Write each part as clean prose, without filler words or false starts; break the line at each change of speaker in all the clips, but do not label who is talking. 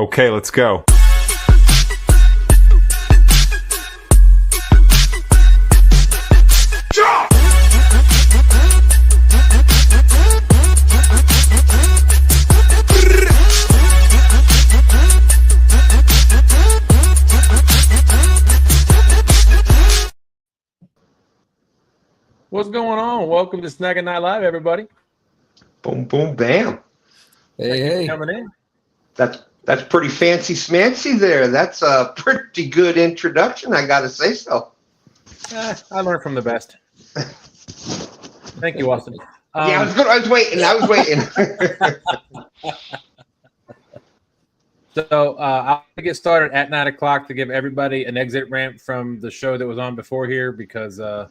Okay, let's go.
What's going on? Welcome to Snaggin Night Live, everybody.
Boom, boom, bam.
Hey.
Coming in.
That's pretty fancy smancy there. That's a pretty good introduction, I gotta say so.
I learned from the best. Thank you, Austin.
Yeah, I was waiting.
So I'll get started at 9 o'clock to give everybody an exit ramp from the show that was on before here because that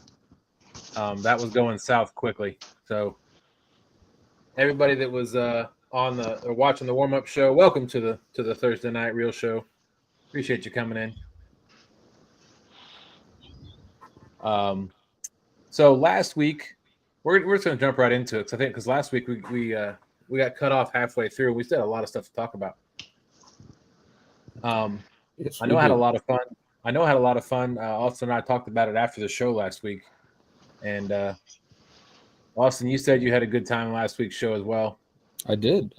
was going south quickly. So everybody that was on the or watching the warm-up show, welcome to the Thursday night Reel show. Appreciate you coming in. So last week we're just gonna jump right into it. I think because last week we got cut off halfway through. We still had a lot of stuff to talk about.
Yes,
I know I had a lot of fun. Austin and I talked about it after the show last week. And Austin, you said you had a good time last week's show as well.
I did.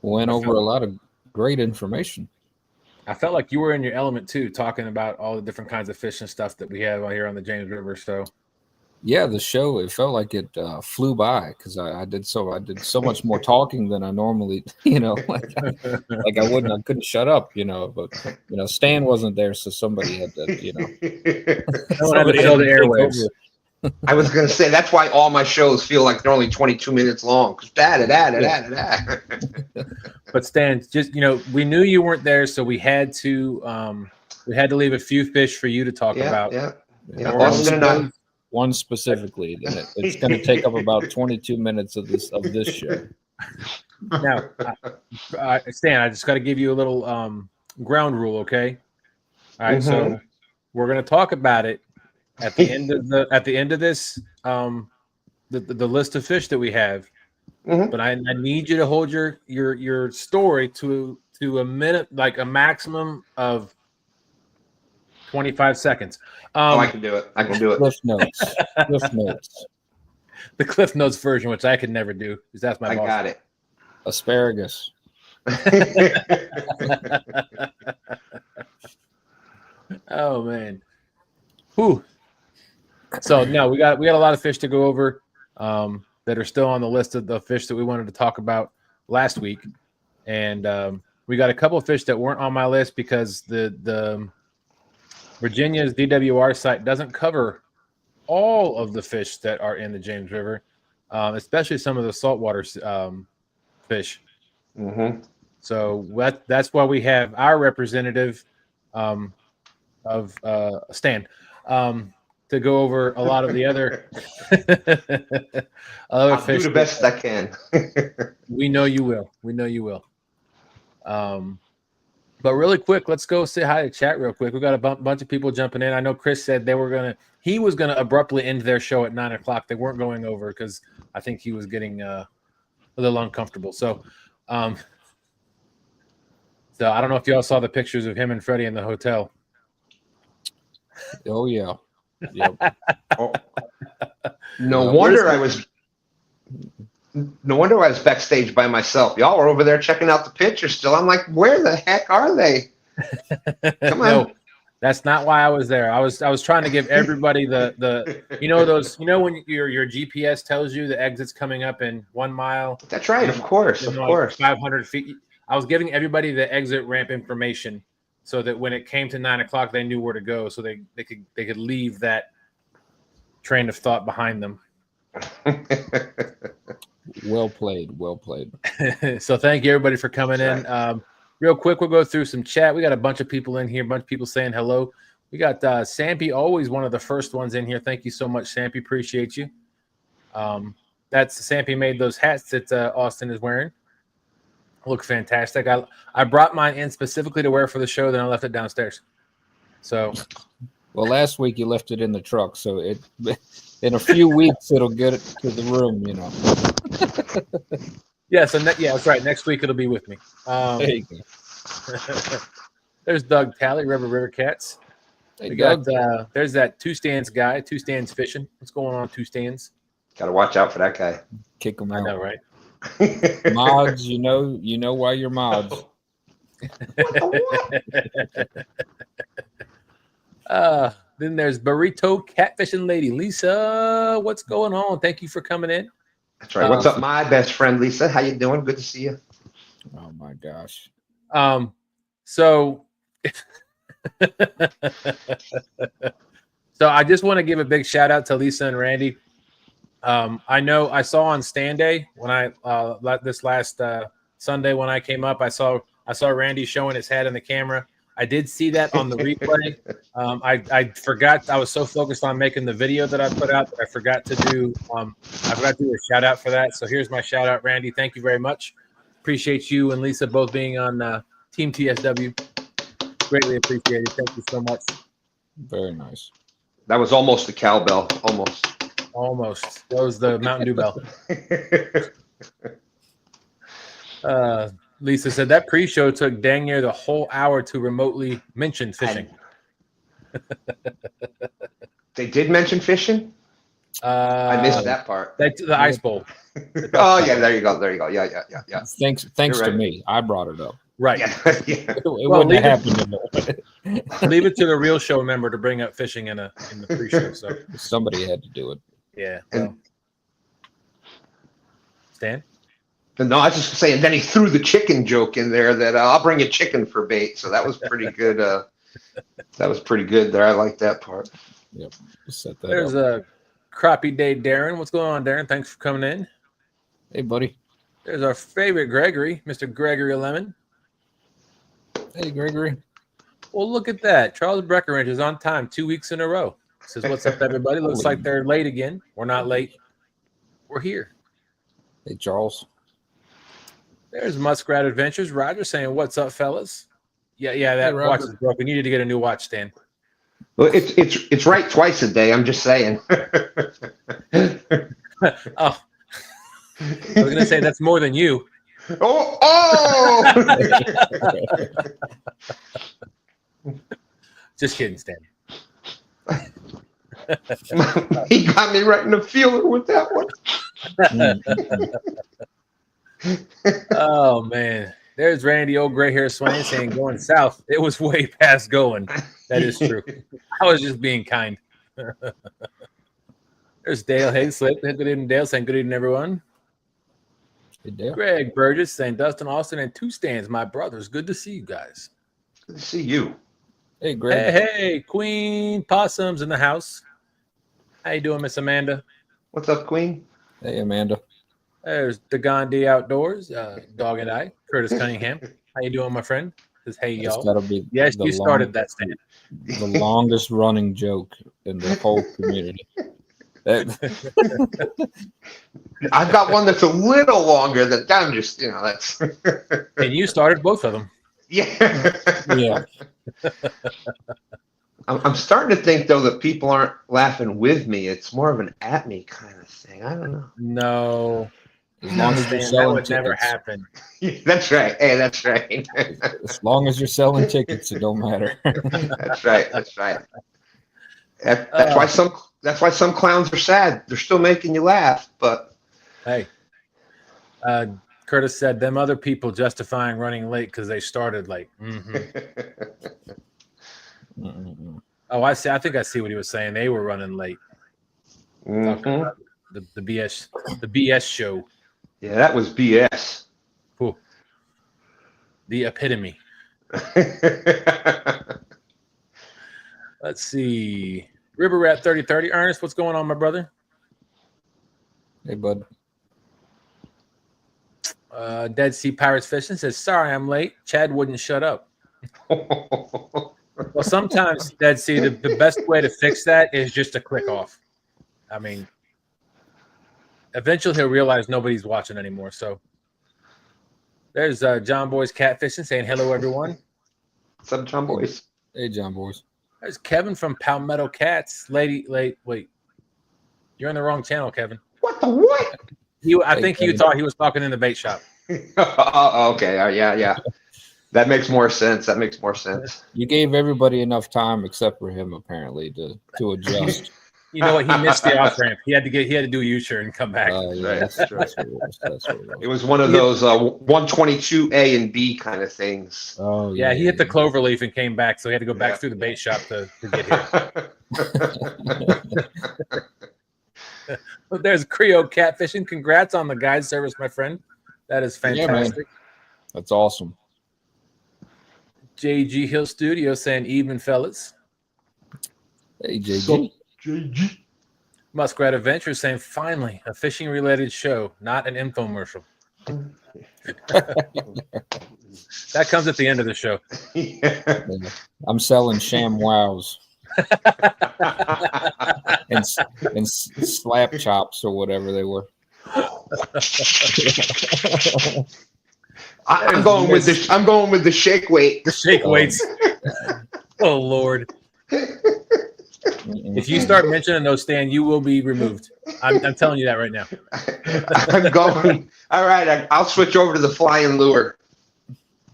Went over a lot of great information.
I felt like you were in your element too, talking about all the different kinds of fish and stuff that we have out here on the James River. So,
yeah, the show, it felt like it flew by because I did so much more talking than I normally, like I couldn't shut up, but Stan wasn't there, so somebody had to,
somebody had to airwaves.
I was going to say, that's why all my shows feel like they're only 22 minutes long.
But Stan, just, we knew you weren't there, so we had to leave a few fish for you to talk about.
Yeah.
One specifically. It's going to take up about 22 minutes of this show.
Now, Stan, I just got to give you a little ground rule, okay? All right, so we're going to talk about it at the end of this, the list of fish that we have. But I need you to hold your story to a minute, like a maximum of 25 seconds.
I can do it.
Cliff notes.
The Cliff Notes version, which I could never do, because that's my boss.
I got it.
Asparagus.
Oh man. Whew. So no, we got a lot of fish to go over that are still on the list of the fish that we wanted to talk about last week, and we got a couple of fish that weren't on my list because the Virginia's DWR site doesn't cover all of the fish that are in the James River, especially some of the saltwater fish. So that's why we have our representative of Stan to go over a lot of the other
I'll
fish.
do the best I can.
We know you will. But really quick, let's go say hi to chat real quick. We got a bunch of people jumping in. I know Chris said he was gonna abruptly end their show at 9 o'clock. They weren't going over because I think he was getting a little uncomfortable. So I don't know if y'all saw the pictures of him and Freddie in the hotel.
Oh yeah. Yep.
No wonder I was backstage by myself. Y'all were over there checking out the pictures still. I'm like, where the heck are they? Come on.
No, that's not why I was there. I was trying to give everybody the when your GPS tells you the exit's coming up in 1 mile.
That's right, of course.
500 feet. I was giving everybody the exit ramp information so that when it came to 9 o'clock, they knew where to go, so they could leave that train of thought behind them.
Well played.
So thank you everybody for coming in. Real quick, we'll go through some chat. We got a bunch of people in here, a bunch of people saying hello. We got Sampy, always one of the first ones in here. Thank you so much, Sampy. Appreciate you. That's Sampy made those hats that Austin is wearing. Look fantastic. I brought mine in specifically to wear for the show, then I left it downstairs. So,
well, last week you left it in the truck, so in a few weeks it'll get it to the room,
Yeah, so that's right. Next week it'll be with me.
There you go.
There's Doug Talley, River Cats.
Hey,
We
Doug.
got there's that two stands guy, two stands fishing. What's going on, two stands?
Got to watch out for that guy.
Kick them
I
out.
know, right?
Mods, you know why you're mods.
Then there's Burrito Catfishing Lady Lisa. What's going on? Thank you for coming in.
That's right. What's up, my best friend Lisa? How you doing? Good to see you.
Oh my gosh.
So I just want to give a big shout out to Lisa and Randy. I know I saw on stand day when I this last Sunday when I came up, I saw Randy showing his head in the camera. I did see that on the replay. I forgot. I was so focused on making the video that I put out that I forgot to do a shout out for that. So here's my shout out, Randy. Thank you very much. Appreciate you and Lisa both being on Team TSW. Greatly appreciated. Thank you so much.
Very nice.
That was almost the cowbell.
Almost. That was the Mountain Dew bell. Lisa said that pre-show took dang near the whole hour to remotely mention fishing.
They did mention fishing? I missed that part.
That's the ice bowl.
Oh, yeah, there you go. Yeah.
Thanks to me. I brought it up.
Right.
Yeah.
It wouldn't have happened.
Leave it to the real show member to bring up fishing in the pre-show. So
somebody had to do it.
Yeah. Well. Stan?
No, I was just saying. Then he threw the chicken joke in there that I'll bring a chicken for bait. So that was pretty good. That was pretty good there. I like that part.
Yep. Set that
There's
up.
a crappie day, Darren. What's going on, Darren? Thanks for coming in.
Hey, buddy.
There's our favorite Gregory, Mr. Gregory Lemon.
Hey, Gregory.
Well, look at that. Charles Breckenridge is on time 2 weeks in a row. Says, what's up, everybody? Looks like they're late again. We're not late. We're here.
Hey, Charles.
There's Muskrat Adventures. Roger saying, what's up, fellas? Yeah, that watch is broken. You need to get a new watch, Stan.
Well, it's right twice a day. I'm just saying.
Oh. I was going to say that's more than you.
Oh!
Just kidding, Stan.
He got me right in the feeler with that one.
Oh, man. There's Randy, old gray hair Swain, saying going south. It was way past going. That is true. I was just being kind. There's Dale. Hey, Slip. Good evening, Dale. Saying good evening, everyone.
Hey, Dale.
Greg Burgess saying Dustin Austin and two stands, my brothers. Good to see you guys.
Good to see you.
Hey, Greg.
Hey, Queen Possum's in the house. How you doing, Miss Amanda?
What's up, Queen?
Hey, Amanda.
There's the Gandhi Outdoors, Dog and I, Curtis Cunningham. How you doing, my friend? Says, hey, y'all.
Gotta be
yes, you started that stand.
The longest running joke in the whole community.
I've got one that's a little longer than I'm just, that's.
And you started both of them.
Yeah.
Yeah.
I'm starting to think, though, that people aren't laughing with me. It's more of an at me kind of thing. I don't know.
No.
As long as you're
That
selling
would
tickets.
never happen.
Yeah, that's right. Hey, that's right.
As long as you're selling tickets, it don't matter.
That's right. That's why some clowns are sad. They're still making you laugh, but
hey, Curtis said them other people justifying running late because they started late. Mm-hmm. Oh, I see. I think I see what he was saying. They were running late. Talking about the BS show.
Yeah, that was BS.
Ooh. The epitome. Let's see. River Rat 3030. Ernest, what's going on, my brother?
Hey, bud.
Dead Sea Pirates Fishing says, sorry, I'm late. Chad wouldn't shut up. Well, sometimes, Dead Sea, the best way to fix that is just to click off. I mean, eventually he'll realize nobody's watching anymore. So there's John Boy's Catfishing saying hello, everyone.
What's up, John Boys?
Hey, John Boys.
There's Kevin from Palmetto Cats. Wait. You're on the wrong channel, Kevin.
What the what?
I think you thought he was talking in the bait shop.
Okay. Yeah. That makes more sense.
You gave everybody enough time except for him, apparently, to adjust.
You know what? He missed the off ramp. He had to do a U-turn and come back.
Yeah, that's what it was.
It was one of those 122 A and B kind of things.
Oh
yeah, he hit the clover leaf and came back, so he had to go back through the bait shop to get here. But there's Creo Catfishing. Congrats on the guide service, my friend. That is fantastic.
Yeah, that's awesome.
JG Hill Studio saying even fellas.
Hey, JG.
Muskrat Adventure saying finally a fishing related show, not an infomercial. That comes at the end of the show.
Yeah.
I'm selling sham wows and slap chops or whatever they were.
I'm going with the shake weight.
The shake weights. Oh Lord. If you start mentioning those, Stan, you will be removed. I'm telling you that right now.
I'm going. All right, I'll switch over to the flying lure.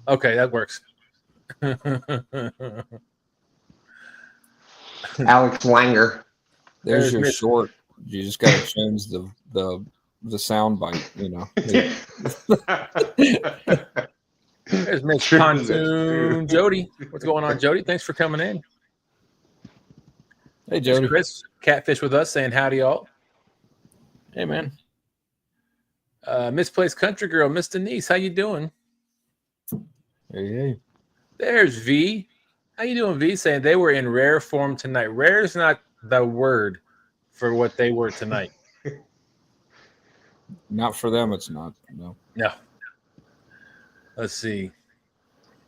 Okay, that works.
Alex Langer.
There's your short. You just got to change the sound bite. You know.
There's Miss Pontoon Jodi. What's going on, Jodi? Thanks for coming in.
Hey, Jody.
Chris, Catfish with us, saying howdy, all.
Hey, man.
Misplaced Country Girl, Miss Denise, how you doing?
Hey.
There's V. How you doing, V? Saying they were in rare form tonight. Rare is not the word for what they were tonight.
Not for them, it's not. No.
Let's see.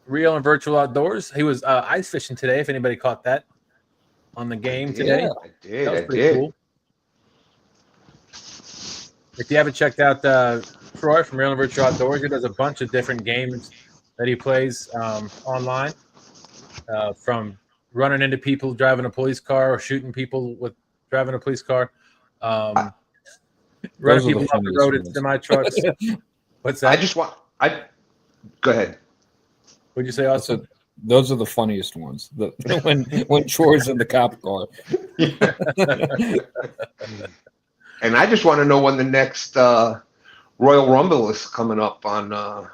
Real and Virtual Outdoors. He was ice fishing today, if anybody caught that on the game today.
I did.
That was pretty cool. If you haven't checked out Troy from Real and Virtual Outdoors, he does a bunch of different games that he plays online, from running into people driving a police car or shooting people with driving a police car, running people off the road in semi-trucks. What's that?
Go ahead.
What'd you say, Austin?
Those are the funniest ones. When Troy's in the cop car.
And I just want to know when the next Royal Rumble is coming up on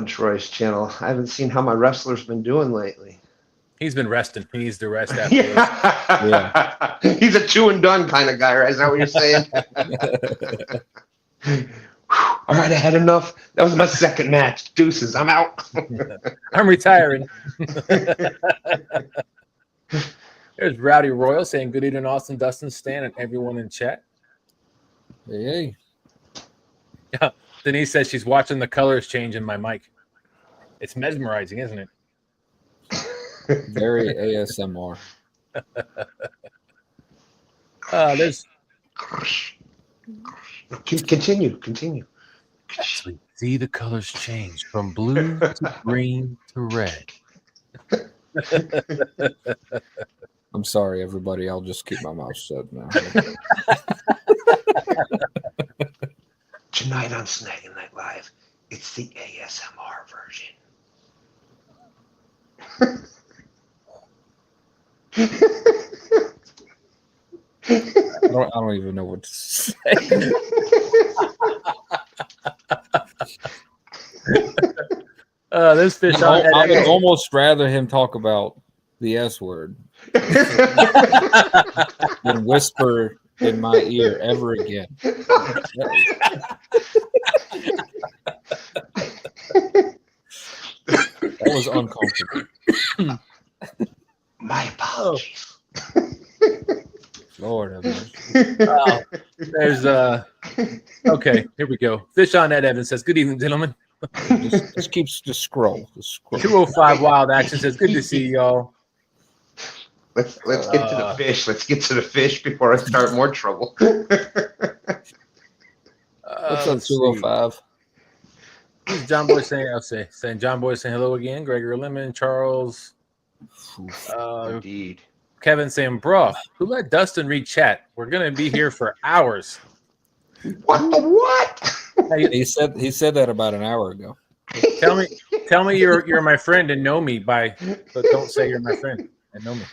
Troy's channel. I haven't seen how my wrestler's been doing lately.
He's been resting. He needs to rest after this.
Yeah. He's a two and done kind of guy, right? Is that what you're saying? All right, I had enough. That was my second match. Deuces, I'm out.
I'm retiring. There's Rowdy Royal saying good evening, Austin, Dustin, Stan, and everyone in chat.
Hey.
Yeah, Denise says she's watching the colors change in my mic. It's mesmerizing, isn't it?
Very ASMR.
There's
Continue.
actually see the colors change from blue to green to red.
I'm sorry, everybody. I'll just keep my mouth shut now.
Tonight on Snaggin Night Live, it's the ASMR version.
I don't even know what to say.
This fish on
I would almost rather him talk about the S word than whisper in my ear ever again. That was uncomfortable.
My apologies.
Lord have mercy.
There's okay, here we go. Fish on Ed Evans says, good evening, gentlemen.
Just scroll.
205 Wild Action says, good to see y'all.
Let's get to the fish. Let's get to the fish before I start more trouble.
What's up, 205?
John Boy saying John Boy saying hello again. Gregory Lemon, Charles.
Indeed.
Kevin saying, bro, who let Dustin read chat? We're gonna be here for hours.
What the what?
He said that about an hour ago.
Tell me you're my friend and know me but don't say you're my friend and know me.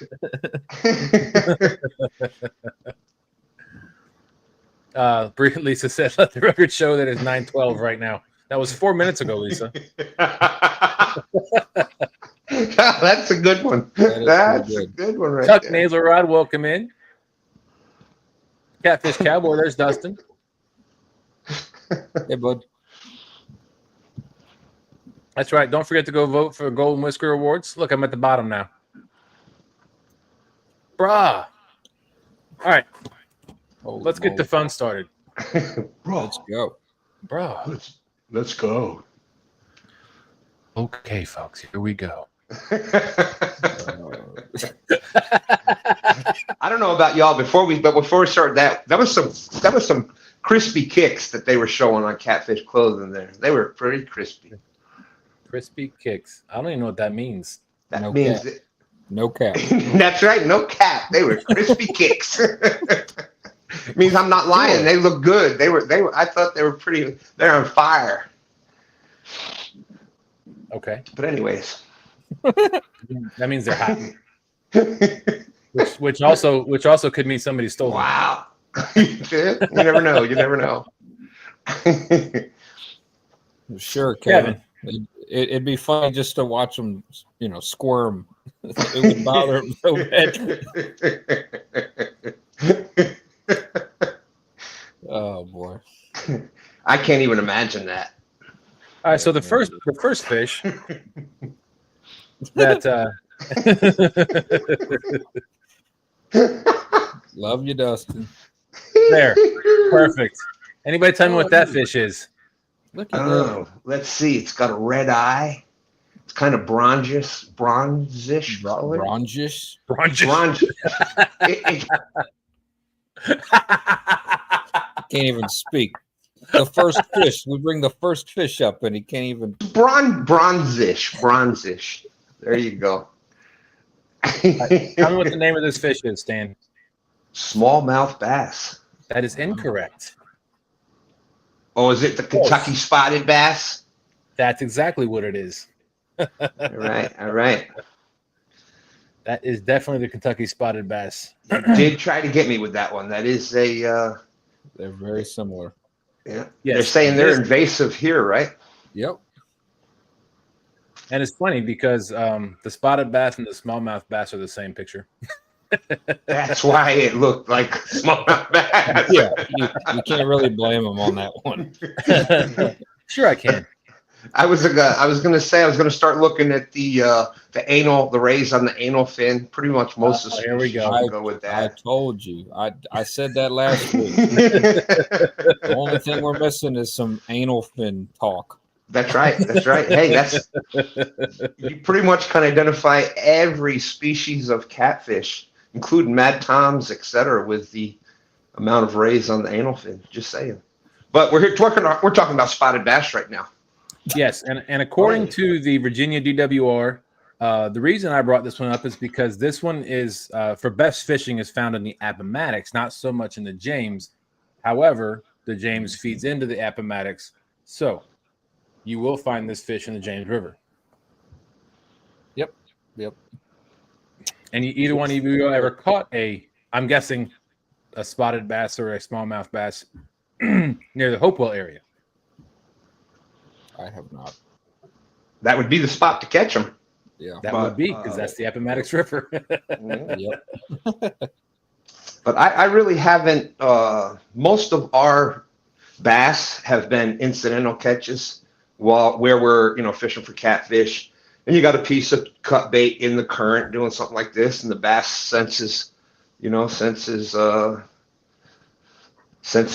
Lisa said, "Let the record show that it's 9:12 right now." That was 4 minutes ago, Lisa.
That's a good one. That's a good one right
Chuck
there.
Nasal Rod, welcome in. Catfish Cowboy, there's Dustin.
Hey, bud.
That's right. Don't forget to go vote for Golden Whisker Awards. Look, I'm at the bottom now. Bruh. All right. Let's get the fun started.
Let's go.
Bruh.
Let's go.
Okay, folks, here we go.
I don't know about y'all before we start that was some crispy kicks that they were showing on Catfish clothing there. They were pretty crispy.
Crispy kicks. I don't even know what that means.
That
No
means
cap. No cap.
That's right, no cap. They were crispy kicks. It means I'm not lying. They look good. They were I thought they were pretty. They're on fire.
Okay.
But anyways.
That means they're hot. which also could mean somebody stole them.
Wow. You never know. You never know.
Sure, Kevin. It'd be funny just to watch them, squirm. It would bother them so bad. Oh boy.
I can't even imagine that.
All right, so the first fish that
Love you, Dustin.
there, perfect. Anybody tell me what that fish is?
Look
I
at
don't
that.
know. Let's see. It's got a red eye. It's kind of bronzish color.
Bronzish.
Bronze.
Can't even speak. The first fish. We bring the first fish up, and he can't even.
Bronzish. There you go.
Tell me what the name of this fish is, Stan.
Smallmouth bass.
That is incorrect.
Oh, is it the Kentucky spotted bass?
That's exactly what it is.
All right.
That is definitely the Kentucky spotted bass.
You did try to get me with that one. That is a.
They're very similar.
Yeah.
Yes,
they're saying they're invasive here, right?
Yep.
And it's funny because the spotted bass and the smallmouth bass are the same picture.
That's why it looked like smallmouth bass.
Yeah, you can't really blame them on that one.
Sure, I can.
I was gonna start looking at the rays on the anal fin. Pretty much most of the
here we
species
go.
will go with
I
that.
told you. I said that last week. The only thing we're missing is some anal fin talk.
That's right. Hey, you pretty much can identify every species of catfish, including mad toms, etc., with the amount of rays on the anal fin. Just saying. But we're talking about spotted bass right now.
Yes, and according to the Virginia DWR, the reason I brought this one up is because this one is for best fishing is found in the Appomattox, not so much in the James. However, the James feeds into the Appomattox, so you will find this fish in the James River.
Yep.
And either one of you ever caught I'm guessing, a spotted bass or a smallmouth bass near the Hopewell area?
I have not.
That would be the spot to catch them.
Yeah.
That would be because that's the Appomattox River.
Yep.
But I really haven't. Most of our bass have been incidental catches where we're fishing for catfish, and you got a piece of cut bait in the current doing something like this, and the bass senses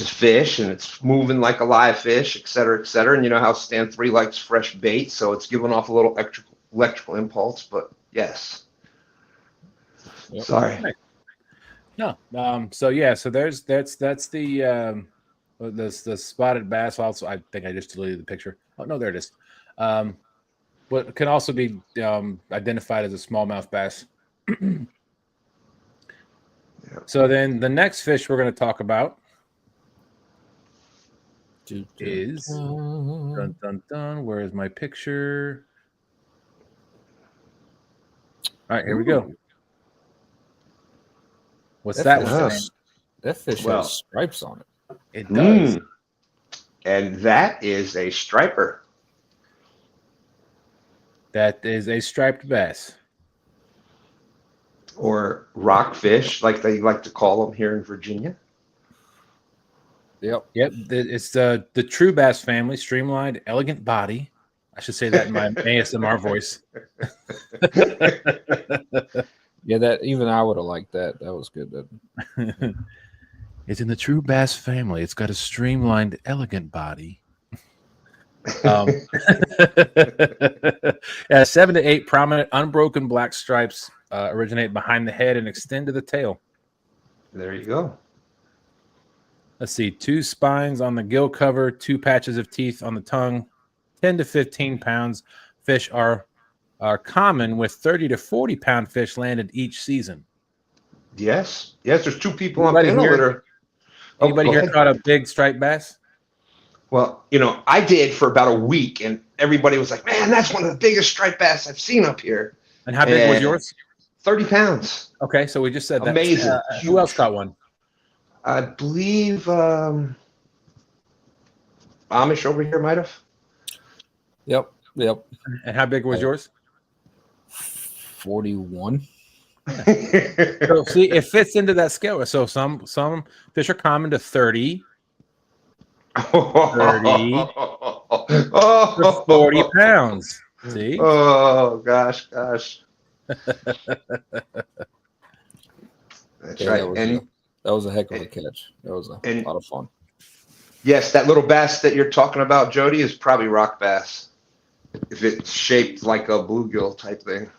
fish, and it's moving like a live fish, et cetera, et cetera. And you know how Stan 3 likes fresh bait, so it's giving off a little electrical impulse. But yes,
Yep.
Sorry.
No. So that's the spotted bass. Also, I think I just deleted the picture. Oh no, there it is. But it can also be identified as a smallmouth bass. So then the next fish we're going to talk about is dun dun dun. Where is my picture? All right, here we go. What's that one?
Yes.
That fish
Well,
has stripes on it.
It does.
And that is a striper.
That is a striped bass.
Or rockfish, like they like to call them here in Virginia.
Yep.
It's the true bass family, streamlined, elegant body. I should say that in my ASMR voice.
Yeah, that even I would have liked that. That was good.
It's in the true bass family. It's got a streamlined, elegant body. 7 to 8 prominent, unbroken black stripes originate behind the head and extend to the tail.
There you go.
Let's see, 2 spines on the gill cover, 2 patches of teeth on the tongue, 10 to 15 pounds. Fish are common, with 30 to 40 pound fish landed each season.
Yes. There's 2 people on
Anybody
panel
here-
that are.
Anybody
go
here
ahead.
caught a big striped bass?
Well, I did for about a week, and everybody was like, "Man, that's one of the biggest striped bass I've seen up here."
And how big was
And
yours?
30 pounds.
Okay, so we just said that.
Amazing.
Who else caught one?
I believe Amish over here might have.
Yep.
And how big was yours?
41.
So see, it fits into that scale. So some fish are common to 30 to 40 pounds. See?
Oh gosh. That's
Yeah,
right.
that was a heck of a catch. That was a lot of fun.
Yes, that little bass that you're talking about, Jodi, is probably rock bass. If it's shaped like a bluegill type thing.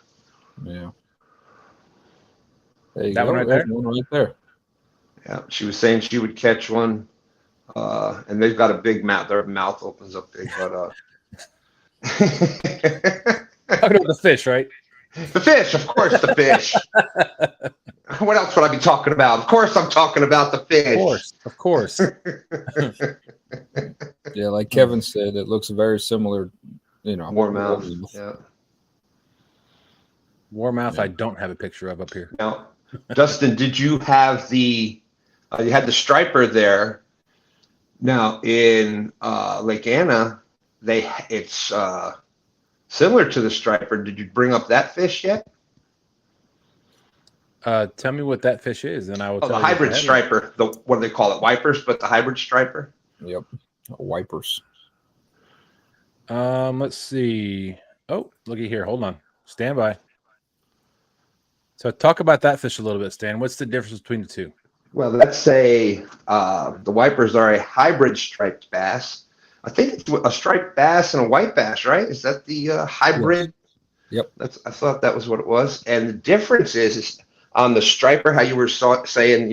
Yeah. There you
That
go.
one right
There's
there?
one right there.
Yeah, she was saying she would catch one, and they've got a big mouth. Their mouth opens up big, but
Talking about the fish, right?
the fish, of course, the fish. What else would I be talking about? Of course, I'm talking about the fish.
Of course.
Yeah, like Kevin said, it looks very similar.
Warmouth. Yeah.
Warmouth,
Yeah.
I don't have a picture of up here.
Now, Dustin, did you have you had the striper there? Now in Lake Anna, it's similar to the striper. Did you bring up that fish yet?
Tell me what that fish is, and I will tell
The
you.
hybrid striper. What do they call it? Wipers, but the hybrid striper.
Yep. Wipers.
Let's see. Oh, looky here. Hold on. Stand by. So talk about that fish a little bit, Stan. What's the difference between the two?
Well, let's say the wipers are a hybrid striped bass. I think it's a striped bass and a white bass, right? Is that the hybrid?
Yep.
I thought that was what it was. And the difference is on the striper, how you were saying,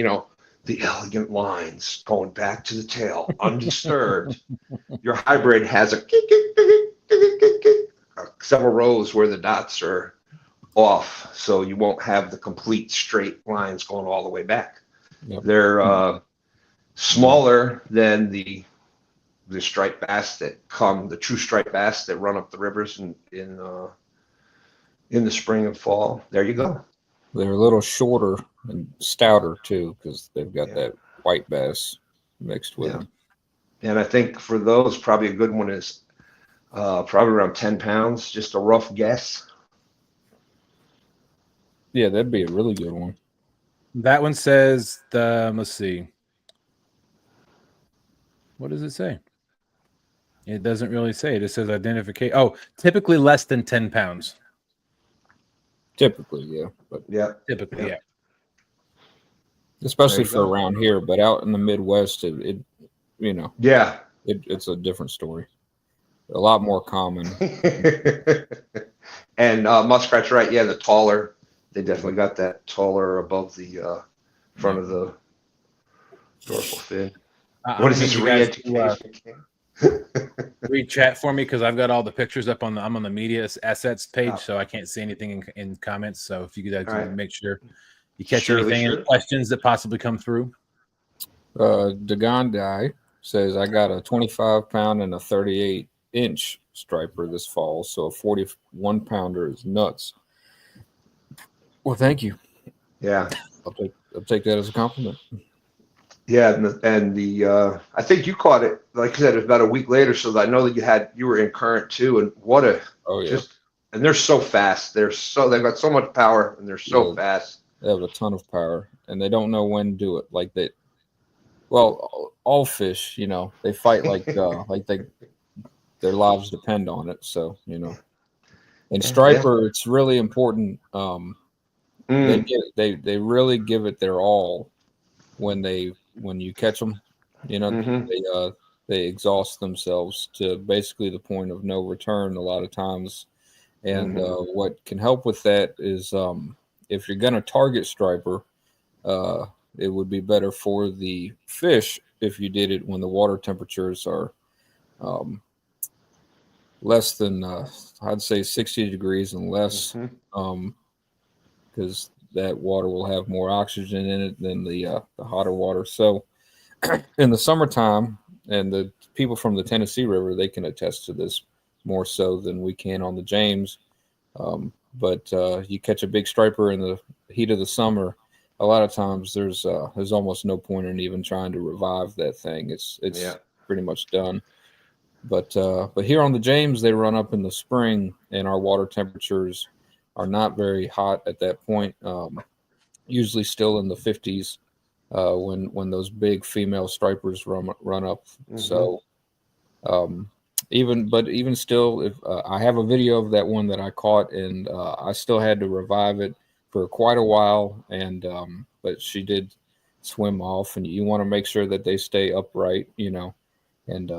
the elegant lines going back to the tail, undisturbed. Your hybrid has several rows where the dots are off, so you won't have the complete straight lines going all the way back.
Yep.
They're smaller than the striped bass the true striped bass that run up the rivers in the spring and fall. There you go.
They're a little shorter and stouter too, because they've got that white bass mixed with them.
And I think for those, probably a good one is probably around 10 pounds, just a rough guess.
Yeah, that'd be a really good one.
That one says let's see. What does it say? It doesn't really say. It just says identification. Oh, typically less than 10 pounds.
Typically, yeah. But
Typically, yeah.
especially for around here, but out in the Midwest, it's a different story. A lot more common.
And Muskrat's right. Yeah, the taller. They definitely got that taller above the front of the dorsal fin. What is this re-education?
Read chat for me, because I've got all the pictures up I'm on the media assets page, so I can't see anything in comments. So if you guys make sure you catch anything, any questions that possibly come through.
Dagon Guy says, I got a 25-pound and a 38-inch striper this fall, so a 41-pounder is nuts. Well, thank you.
Yeah.
I'll take that as a compliment.
Yeah, and the I think you caught it, like I said, it was about a week later. So I know that you were in current too, and what a and they're so fast. They've got so much power, and they're so fast.
They have a ton of power, and they don't know when to do it. Like they, well, all fish, they fight like their lives depend on it. So and striper, it's really important. They really give it their all when you catch them, they exhaust themselves to basically the point of no return a lot of times. And what can help with that is if you're going to target striper, it would be better for the fish if you did it when the water temperatures are less than, I'd say 60 degrees and less, because that water will have more oxygen in it than the hotter water. So in the summertime, and the people from the Tennessee River, they can attest to this more so than we can on the James. But you catch a big striper in the heat of the summer, a lot of times there's almost no point in even trying to revive that thing. It's pretty much done. But here on the James, they run up in the spring, and our water temperatures are not very hot at that point. Usually still in the 50s when those big female stripers run up. So even still, if I have a video of that one that I caught, and I still had to revive it for quite a while, and but she did swim off, and you want to make sure that they stay upright, and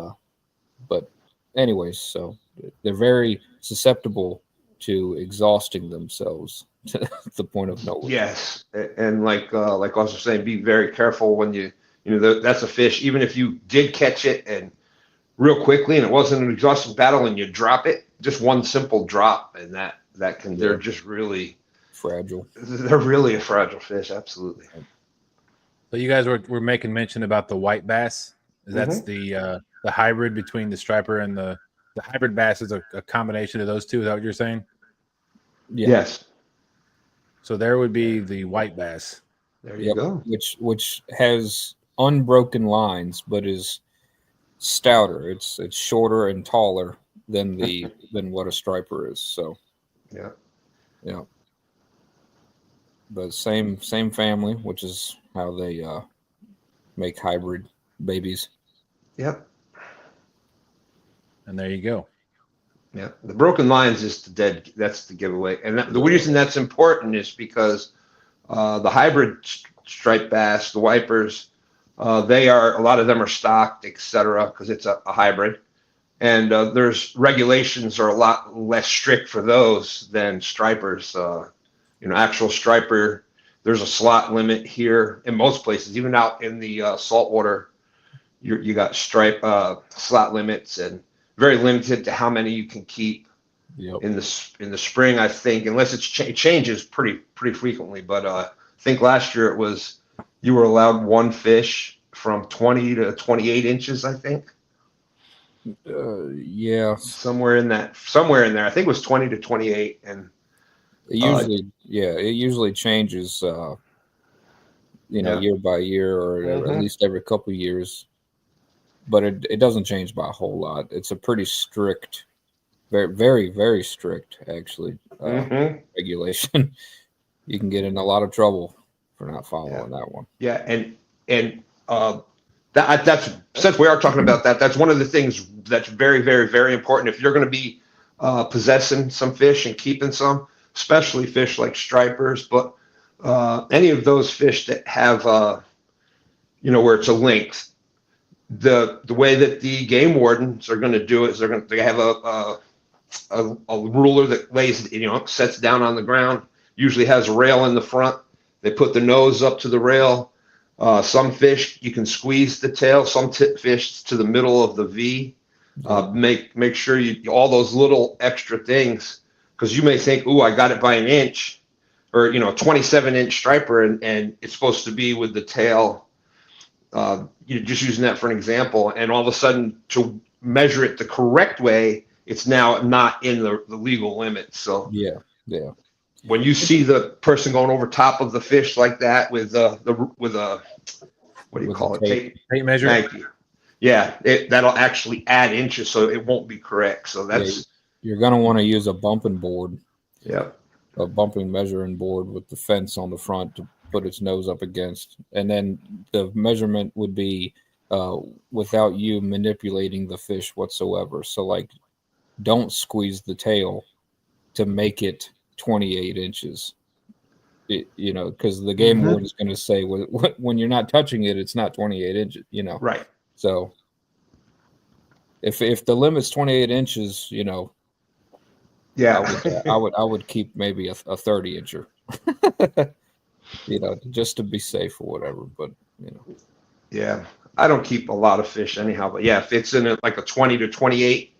but anyways, so they're very susceptible to exhausting themselves to the point of no return.
Yes, and like also saying, be very careful when that's a fish. Even if you did catch it and real quickly, and it wasn't an exhausting battle, and you drop it, just one simple drop, and that can they're just really
fragile.
They're really a fragile fish, absolutely.
So you guys were making mention about the white bass. That's the hybrid between the striper and the hybrid bass is a combination of those two. Is that what you're saying?
Yeah.
Yes.
So there would be the white bass.
There you go.
Which has unbroken lines, but is stouter. It's shorter and taller than what a striper is. So yeah. But same family, which is how they make hybrid babies.
Yep.
And there you go.
Yeah, the broken lines is that's the giveaway. And the reason that's important is because the hybrid striped bass, the wipers, a lot of them are stocked, etc., because it's a hybrid. And there's regulations are a lot less strict for those than stripers. Actual striper, there's a slot limit here in most places, even out in the saltwater. You got slot limits, and very limited to how many you can keep. In the spring, I think, unless it changes pretty frequently. But I think last year you were allowed one fish from 20 to 28 inches. I think.
Yeah,
somewhere in there. I think it was 20 to 28, and
it usually changes. Year by year, or at least every couple of years. But it doesn't change by a whole lot. It's a pretty strict, very, very, very strict, actually, regulation. You can get in a lot of trouble for not following that one.
Yeah, and that's since we are talking about that, that's one of the things that's very, very, very important. If you're going to be possessing some fish and keeping some, especially fish like stripers, but any of those fish that have, where it's a length. The way that the game wardens are going to do it is they have a ruler that lays, sets down on the ground, usually has a rail in the front. They put the nose up to the rail. Some fish, you can squeeze the tail. Some fish to the middle of the V. Make sure all those little extra things, because you may think, I got it by an inch, or 27-inch striper, and it's supposed to be with the tail You're just using that for an example, and all of a sudden to measure it the correct way, it's now not in the legal limits. So
yeah.
when you see the person going over top of the fish like that with a what do you call it?
Tape measure.
Thank you. Yeah, that'll actually add inches, so it won't be correct. So that's
you're gonna want to use a bumping board.
Yeah.
A bumping measuring board with the fence on the front to put its nose up against, and then the measurement would be without you manipulating the fish whatsoever. So like, don't squeeze the tail to make it 28 inches. Because the game warden is going to say when you're not touching it, it's not 28 inches.
Right.
So if the limit's 28 inches,
yeah,
I would keep maybe a 30 incher. Just to be safe or whatever. But
yeah, I don't keep a lot of fish anyhow. But yeah, if it's in like a 20 to 28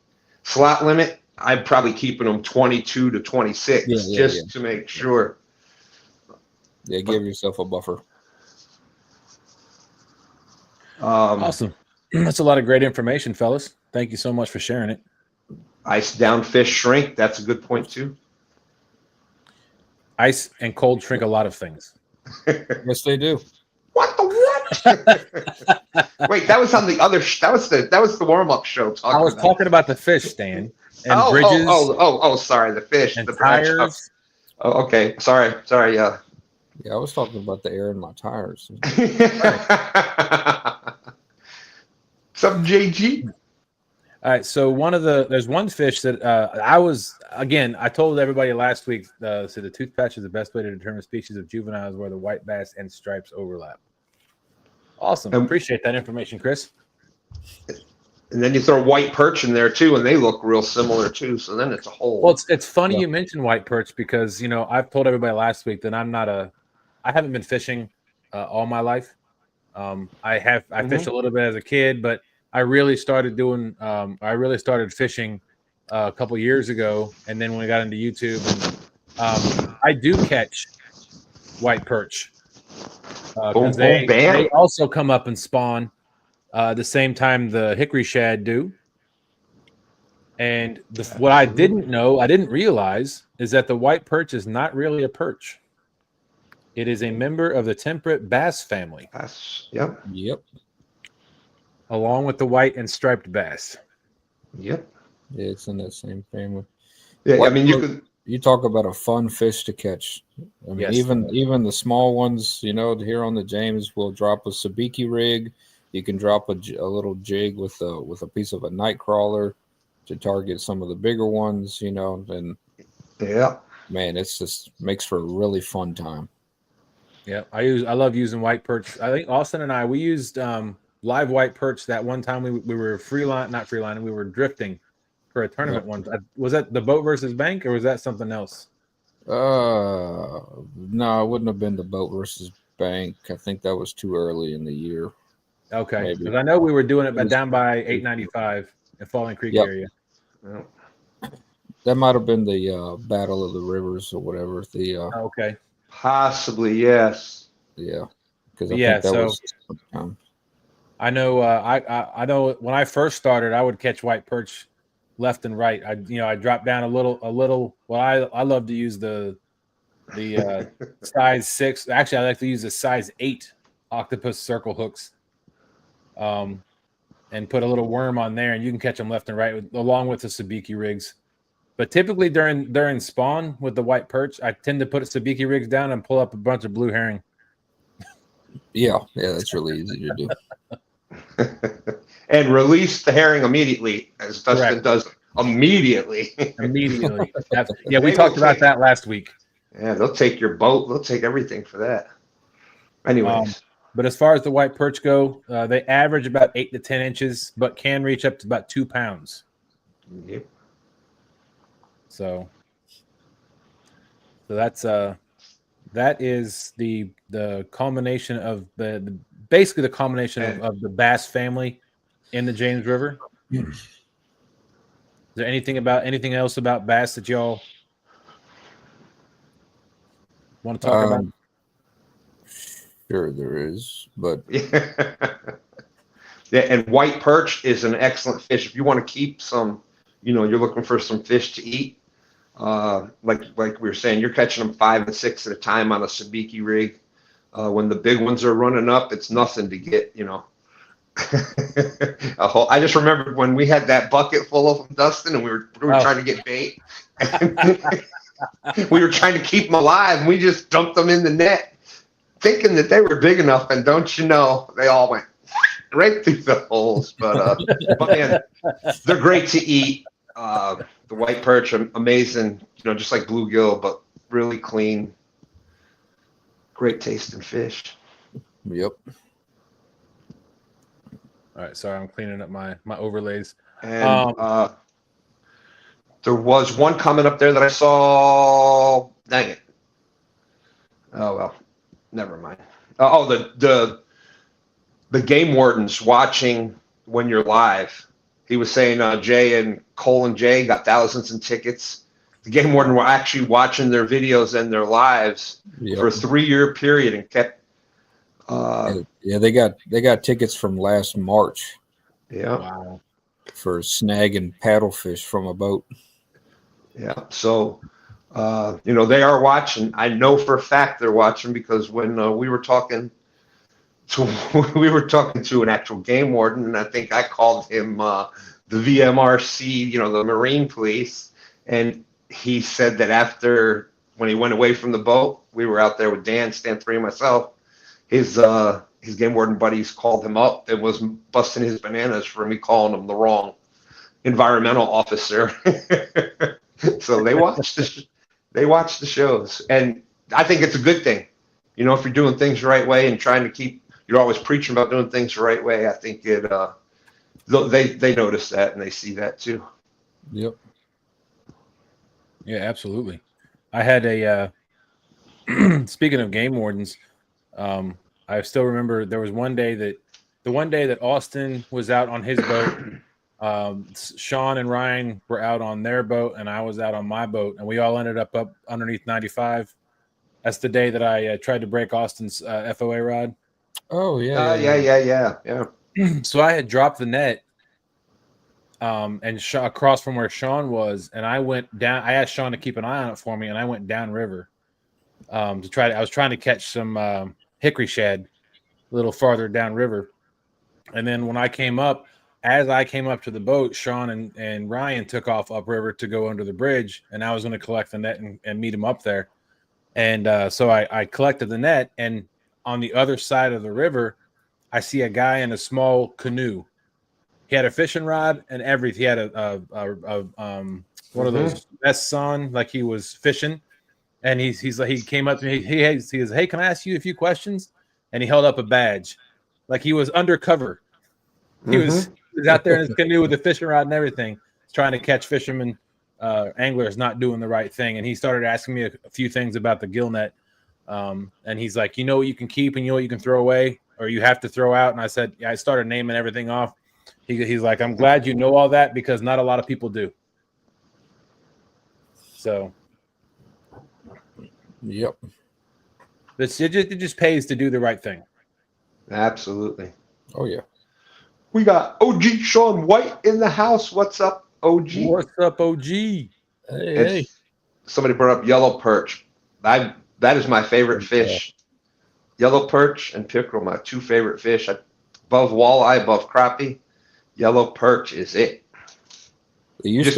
slot limit, I'm probably keeping them 22 to 26 to make sure.
Yeah, give yourself a buffer.
Awesome. That's a lot of great information, fellas. Thank you so much for sharing it.
Ice down fish shrink. That's a good point too.
Ice and cold shrink a lot of things.
Yes, they do.
What the what? Wait, that was on the other. That was the warm up show.
I was talking about the fish, Stan. And bridges.
Sorry, the fish.
And
the
tires.
Oh, okay. Sorry. Yeah.
Yeah, I was talking about the air in my tires.
Some JG.
All right, so there's one fish that I told everybody last week. So the tooth patch is the best way to determine species of juveniles where the white bass and stripes overlap. Awesome, appreciate that information, Chris.
And then you throw white perch in there too, and they look real similar too. So then it's a whole.
Well, it's funny you mentioned white perch because I've told everybody last week that I haven't been fishing all my life. I fished a little bit as a kid, but I really started fishing a couple years ago, and then when we got into YouTube, and I do catch white perch because they also come up and spawn the same time the hickory shad do. And what I didn't realize is that the white perch is not really a perch. It is a member of the temperate bass family.
Yep.
Along with the white and striped bass.
Yep.
Yeah, it's in that same family.
Yeah, I mean,
you talk about a fun fish to catch. I mean, even the small ones, here on the James, will drop a sabiki rig. You can drop a little jig with a piece of a night crawler to target some of the bigger ones, and man, it's just makes for a really fun time.
Yeah, I love using white perch. I think Austin and we used live white perch that one time we were not freelining, we were drifting for a tournament once. Was that the boat versus bank or was that something else?
No, it wouldn't have been the boat versus bank. I think that was too early in the year.
Okay, because I know we were doing it down by 895 in Falling Creek area.
Yep.
That might have been the Battle of the Rivers or whatever.
Okay.
Possibly, yes.
Yeah. Because I think that was sometime.
I know. I know. When I first started, I would catch white perch left and right. I dropped down a little. Well, I love to use the size 6. Actually, I like to use the size 8 octopus circle hooks. And put a little worm on there, and you can catch them left and right along with the sabiki rigs. But typically during spawn with the white perch, I tend to put sabiki rigs down and pull up a bunch of blue herring.
Yeah, that's really easy to do.
And release the herring immediately, as Dustin does immediately.
Immediately. Yeah, we talked about that last week.
Yeah, they'll take your boat. They'll take everything for that. Anyways.
But as far as the white perch go, they average about 8 to 10 inches, but can reach up to about 2 pounds.
Yep.
So that is the culmination of basically the culmination of the bass family in the James River. Is there anything else about bass that y'all want to talk about?
Sure, there is, but
Yeah. Yeah, and white perch is an excellent fish if you want to keep some. You're looking for some fish to eat. Like we were saying, you're catching them 5 and 6 at a time on a sabiki rig. When the big ones are running up, it's nothing to get. I just remembered when we had that bucket full of them, Dustin, and we were trying to get bait. We were trying to keep them alive, and we just dumped them in the net, thinking that they were big enough. And don't you know, they all went right through the holes. But man, they're great to eat. The white perch, amazing, just like bluegill, but really clean, great tasting fish.
Yep.
All right, sorry, I'm cleaning up my overlays.
And there was one comment up there that I saw. Dang it. Oh well, never mind. The game wardens watching when you're live. He was saying Jay and Kool and Jay got thousands in tickets. The game warden were actually watching their videos and their lives for a 3-year period and kept.
Yeah, they got tickets from last March.
Yeah.
Wow.
For snagging paddlefish from a boat.
Yeah. So, they are watching. I know for a fact they're watching because when we were talking to an actual game warden, and I think I called him the VMRC, the Marine Police, and he said that after when he went away from the boat, we were out there with Dan, Stan 3, and myself. His game warden buddies called him up and was busting his bananas for me calling him the wrong environmental officer. So they watched the shows, and I think it's a good thing. If you're doing things the right way and trying to keep, you're always preaching about doing things the right way. I think they notice that and they see that too.
Yep.
Yeah, absolutely. I had a speaking of game wardens, I still remember there was the one day that Austin was out on his boat. Sean and Ryan were out on their boat, and I was out on my boat, and we all ended up underneath 95. That's the day that I tried to break Austin's F.O.A. rod.
Oh yeah.
Yeah.
So I had dropped the net and across from where Sean was, and I went down. I asked Sean to keep an eye on it for me, and I went downriver I was trying to catch some hickory shad a little farther downriver. And then when I came up, as I came up to the boat, Sean and Ryan took off upriver to go under the bridge, and I was going to collect the net and meet him up there. And so I collected the net, and on the other side of the river, I see a guy in a small canoe. He had a fishing rod and everything. He had a one of those vests on, like he was fishing. And he's like, he came up to me. He goes, "Hey, can I ask you a few questions?" And he held up a badge, like he was undercover. He was out there in his canoe with a fishing rod and everything, trying to catch fishermen, anglers not doing the right thing. And he started asking me a few things about the gill net. And he's like, "You know what you can keep and you know what you can throw away or you have to throw out?" And I said, yeah, I started naming everything off. He's like, "I'm glad you know all that because not a lot of people do." So,
yep.
It just pays to do the right thing.
Absolutely.
Oh yeah.
We got OG Sean White in the house. What's up, OG?
What's up, OG?
Hey.
Somebody brought up yellow perch. That is my favorite fish. Yellow perch and pickerel, my two favorite fish. Above walleye, above crappie. Yellow perch is it.
There used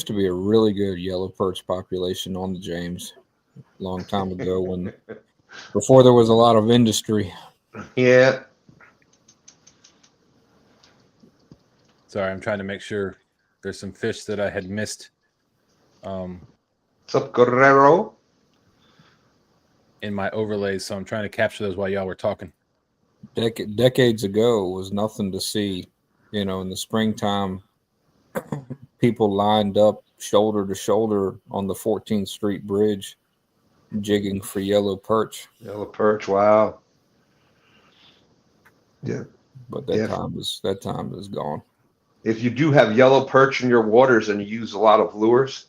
to be a really good yellow perch population on the James a long time ago before there was a lot of industry.
Yeah.
Sorry, I'm trying to make sure there's some fish that I had missed.
What's up, Guerrero?
In my overlays, so I'm trying to capture those while y'all were talking.
Decades ago was nothing to see, in the springtime. People lined up shoulder to shoulder on the 14th Street Bridge, jigging for yellow perch.
Yellow perch, wow. Yeah,
but that time is gone.
If you do have yellow perch in your waters and you use a lot of lures,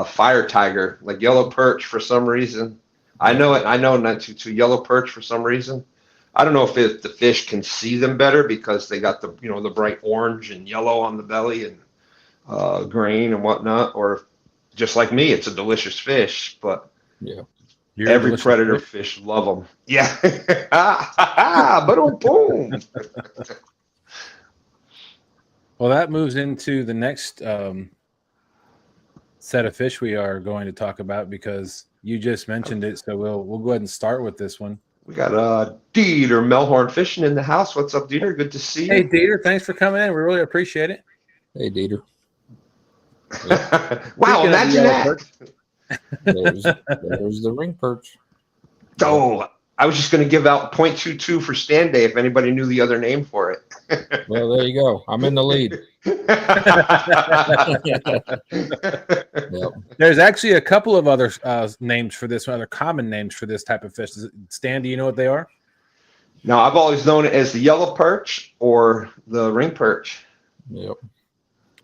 fire tiger, like yellow perch, for some reason, I know it. I know not to yellow perch for some reason. I don't know if the fish can see them better because they got the the bright orange and yellow on the belly and grain and whatnot, or just like me, it's a delicious fish. But
Yeah.
every predator fish love them. Yeah. Boom, boom.
Well, that moves into the next set of fish we are going to talk about because you just mentioned it. So we'll go ahead and start with this one.
We got Dieter Melhorn Fishing in the house. What's up, Dieter? Good to see you.
Hey, Dieter, thanks for coming in. We really appreciate it.
Hey, Dieter.
Wow, imagine that.
There's the ring perch.
Oh, I was just going to give out 0.22 for stand day if anybody knew the other name for it.
Well, there you go. I'm in the lead. Yep.
There's actually a couple of other names for this, other common names for this type of fish. Stan, do you know what they are?
Now, I've always known it as the yellow perch or the ring perch.
Yep.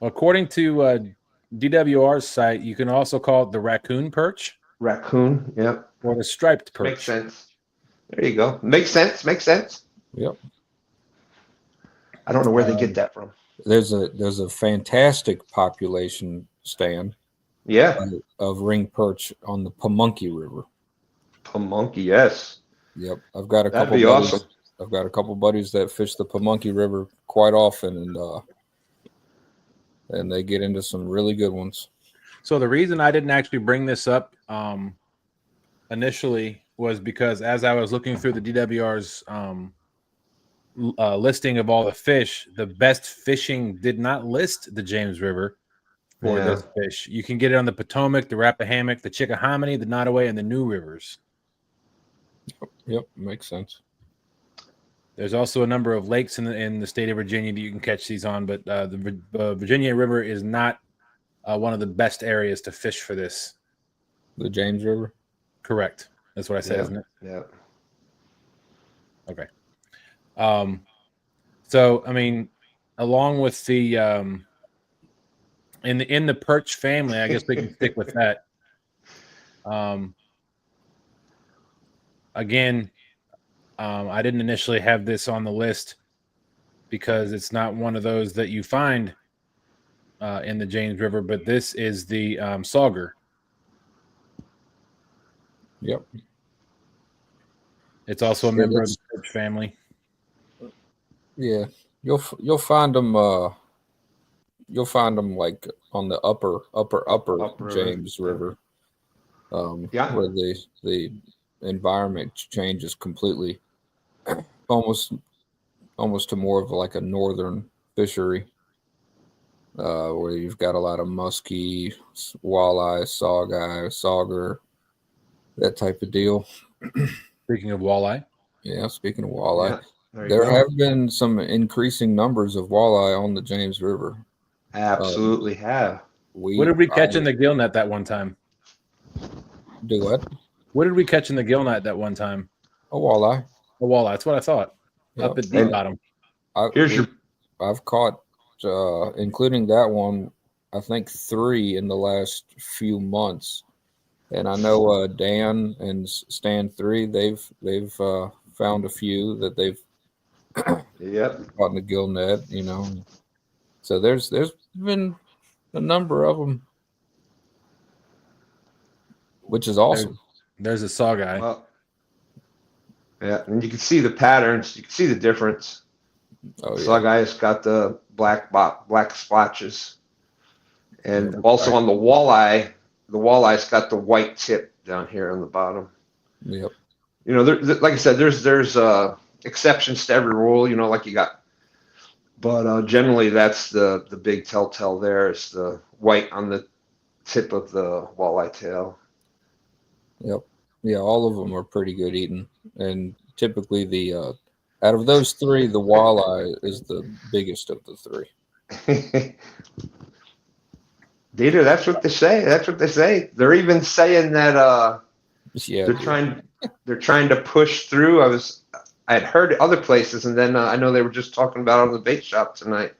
According to DWR's site, you can also call it the raccoon perch.
Raccoon, yep.
Or the striped perch.
Makes sense. There you go. Makes sense. Makes sense.
Yep.
I don't know where they get that from.
There's a fantastic population, Stan.
Yeah.
Of ring perch on the Pamunkey River.
Pamunkey, yes.
Yep. I've got a
That'd
couple
be
buddies.
awesome.
I've got a couple buddies that fish the Pamunkey River quite often, and they get into some really good ones.
So the reason I didn't actually bring this up initially was because as I was looking through the DWR's listing of all the fish, the best fishing did not list the James River for this fish. You can get it on the Potomac, the Rappahannock, the Chickahominy, the Nottoway, and the New Rivers.
Yep, makes sense.
There's also a number of lakes in the state of Virginia that you can catch these on, but the Virginia River is not one of the best areas to fish for this.
The James River?
Correct. That's what I said, isn't it?
Yeah.
Okay. So I mean, along with the in the perch family, I guess we can stick with that. Again, I didn't initially have this on the list because it's not one of those that you find in the James River, but this is the sauger.
Yep.
It's also a member of the perch family.
Yeah, you'll find them. You'll find them like on the upper James River. Where the environment changes completely, almost to more of like a northern fishery, where you've got a lot of musky, walleye, sauger, that type of deal.
Speaking of walleye.
Yeah, speaking of walleye,
there
have been some increasing numbers of walleye on the James River.
Absolutely have.
What did we catch in the gill net that one time?
Do what?
What did we catch in the gill net that one time?
A walleye.
A walleye. That's what I thought.
Yep.
Up at the bottom.
I've caught, including that one, I think 3 in the last few months. And I know Dan and Stan 3, they've found a few that they've caught in the gill net, you know. So there's been a number of them, which is awesome.
There's a saw guy.
Well, yeah, and you can see the patterns. You can see the difference.
Oh, yeah.
Saw guy's got the black splotches, and also on the walleye's got the white tip down here on the bottom.
Yep.
You know, like I said, there's exceptions to every rule. You know, like you got, but generally that's the big telltale. There is the white on the tip of the walleye tail.
Yep. Yeah, all of them are pretty good eating, and typically the out of those 3, the walleye is the biggest of the 3.
Dieter, that's what they say. That's what they say. They're even saying that they're trying to push through. I had heard other places, and then I know they were just talking about it on the bait shop tonight,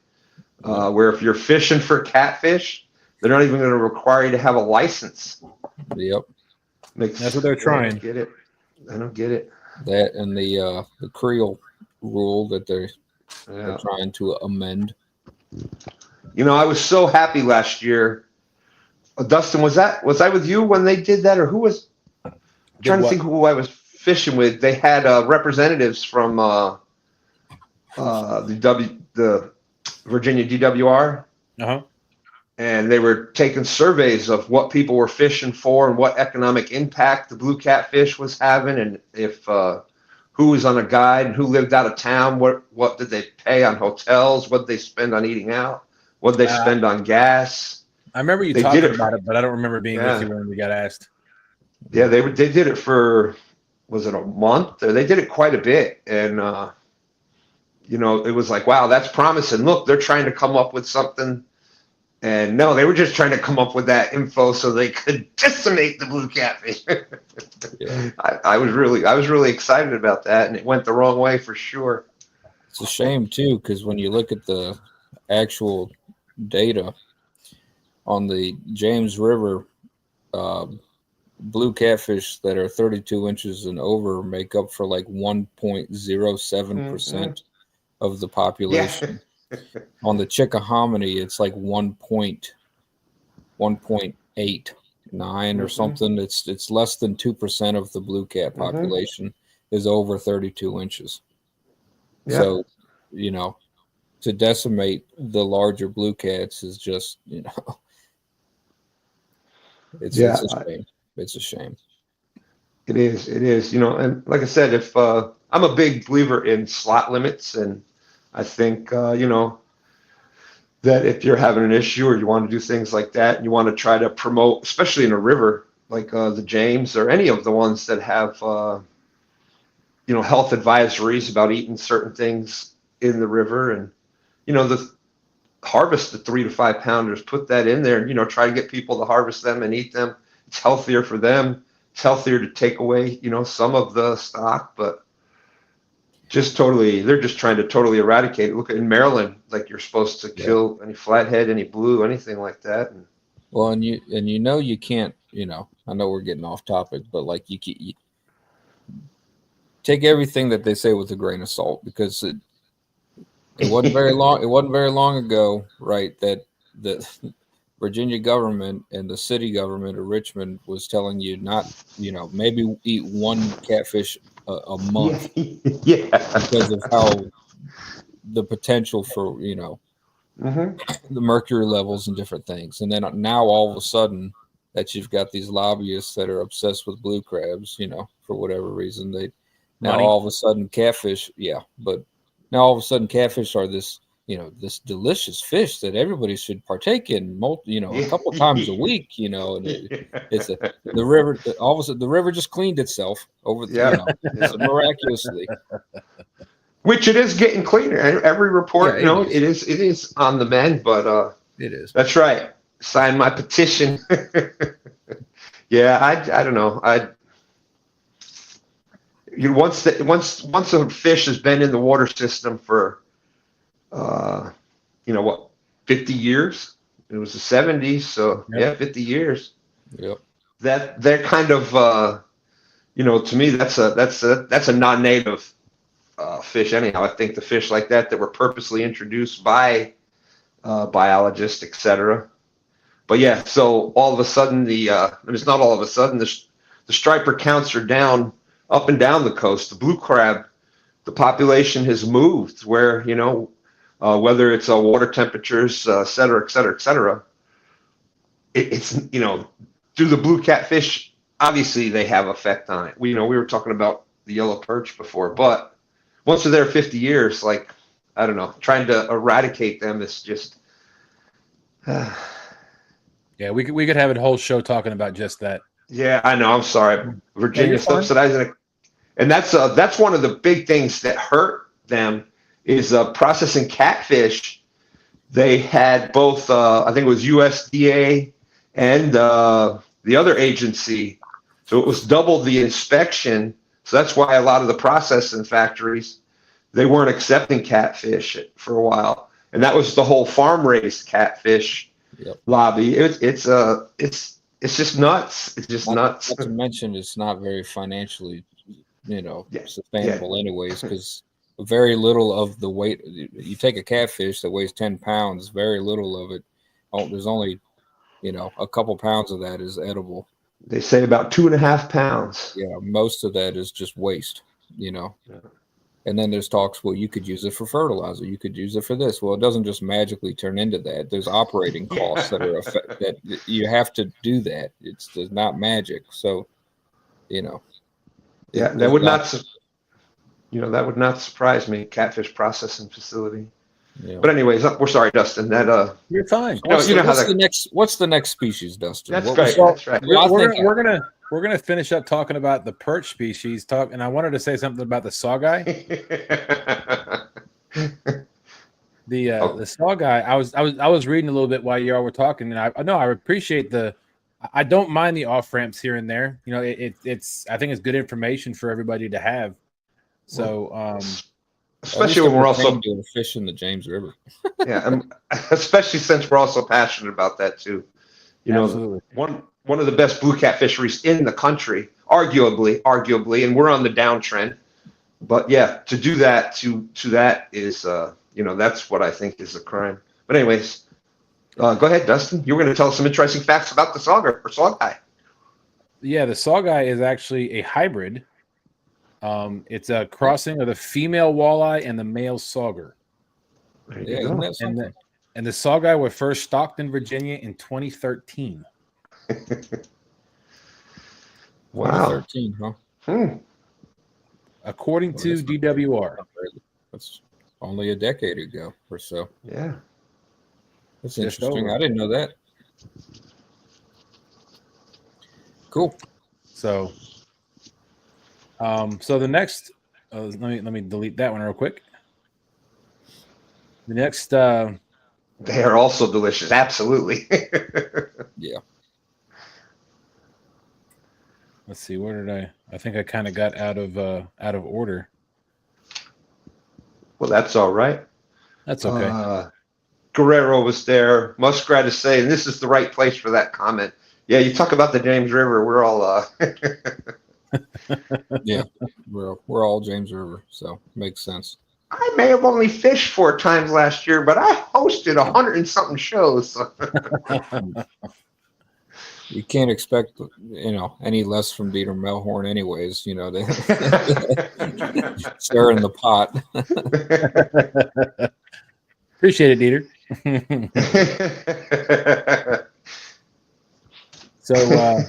where if you're fishing for catfish, they're not even going to require you to have a license.
Yep.
That's what they're trying.
I don't get it. I don't get it.
That and the Creole rule that they're trying to amend.
You know, I was so happy last year. Dustin, was I with you when they did that, or who was? I'm trying to think who I was fishing with. They had representatives from the Virginia DWR, and they were taking surveys of what people were fishing for and what economic impact the blue catfish was having, and if who was on a guide and who lived out of town, what did they pay on hotels, what did they spend on eating out, what did they spend on gas.
I remember you talking about it, but I don't remember being with you when we got asked.
Yeah, they did it for, was it a month? They did it quite a bit, and you know, it was like, wow, that's promising. Look, they're trying to come up with something. And no, they were just trying to come up with that info so they could decimate the blue catfish. I was really excited about that, and it went the wrong way for sure.
It's a shame too, because when you look at the actual data on the James River, blue catfish that are 32 inches and over make up for like 1.07% of the population. On the Chickahominy, it's like 1.89 or something. It's less than 2% of the blue cat population is over 32 inches. So, you know, to decimate the larger blue cats is just, you know, it's a shame. It's a shame.
It is. You know, and like I said, if I'm a big believer in slot limits, and I think, you know, that if you're having an issue or you want to do things like that, and you want to try to promote, especially in a river like the James or any of the ones that have, you know, health advisories about eating certain things in the river, and, you know, harvest the 3 to 5 pounders, put that in there, and, you know, try to get people to harvest them and eat them. It's healthier for them. It's healthier to take away, you know, some of the stock, but they're just trying to totally eradicate it. Look, in Maryland, like, you're supposed to kill any flathead, any blue, anything like that. And
you know, you can't, you know, I know we're getting off topic, but like you take everything that they say with a grain of salt, because it wasn't very long. It wasn't very long ago, right, that the Virginia government and the city government of Richmond was telling you not, you know, maybe eat one catfish a month, because of how the potential for, you know, the mercury levels and different things. And then now all of a sudden that you've got these lobbyists that are obsessed with blue crabs, you know, for whatever reason, all of a sudden catfish, but now all of a sudden catfish are this, you know, this delicious fish that everybody should partake in, you know, a couple times a week, you know. And it's the river. All of a sudden, the river just cleaned itself over, you know, miraculously.
Which it is getting cleaner. Every report, you know, it is on the mend. But
it is.
That's right. Sign my petition. I don't know. Once a fish has been in the water system for, you know what, 50 years? It was the 70s, so 50 years.
Yep.
That they're kind of, you know, to me that's a non-native fish anyhow. I think the fish like that were purposely introduced by biologists, etc. But yeah, so all of a sudden it's not all of a sudden, the striper counts are down up and down the coast. The blue crab, the population has moved where, you know, whether it's water temperatures, et cetera, et cetera, et cetera. It's, you know, do the blue catfish, obviously they have effect on it. We were talking about the yellow perch before, but once they're there 50 years, like, I don't know, trying to eradicate them is just.
Yeah, we could have a whole show talking about just that.
Yeah, I know. I'm sorry. Virginia subsidizing it. And that's one of the big things that hurt them is processing catfish. They had both, I think it was USDA and the other agency. So it was double the inspection. So that's why a lot of the processing factories, they weren't accepting catfish for a while. And that was the whole farm-raised catfish lobby. It's it's just nuts. It's just nuts.
Not to mention, it's not very financially, sustainable anyways, because very little of the weight. You take a catfish that weighs 10 pounds, very little of it. There's only, a couple pounds of that is edible.
They say about 2.5 pounds.
Yeah, most of that is just waste, And then there's talks, well, you could use it for fertilizer. You could use it for this. Well, it doesn't just magically turn into that. There's operating costs that are that you have to do that. It's not magic. So,
Yeah, that would not, that would not surprise me. Catfish processing facility. Yeah. But anyways, we're sorry, Dustin. That
you're fine.
What's the next species, Dustin?
That's right. That's right.
We're gonna finish up talking about the perch species. And I wanted to say something about the sauger. The sauger. I was reading a little bit while y'all were talking, and I appreciate I don't mind the off ramps here and there. It's I think it's good information for everybody to have. So
especially when we're also
doing fish in the James River.
Yeah, especially since we're also passionate about that too.
Absolutely.
One of the best blue cat fisheries in the country, arguably, and we're on the downtrend. But yeah, to do that to that is that's what I think is a crime. But anyways, go ahead, Dustin. You were going to tell us some interesting facts about the sauger or sauger.
Yeah, the sauger is actually a hybrid. It's a crossing of the female walleye and the male sauger. And the sauger were first stocked in Virginia in 2013.
Wow.
2013, huh?
According to DWR.
That's only a decade ago or so.
Yeah.
That's interesting. I didn't know that. Cool.
So the next let me delete that one real quick. The next
they are also delicious. Absolutely.
Yeah.
Let's see, where did I think I kind of got out of order.
Well, that's all right.
That's okay.
Guerrero was there. Muskrat is saying this is the right place for that comment. Yeah, you talk about the James River, we're all
yeah, we're all James River, so makes sense.
I may have only fished 4 times last year, but I hosted 100 and something shows.
You can't expect, any less from Dieter Melhorn anyways, they stirring the pot.
Appreciate it, Dieter. So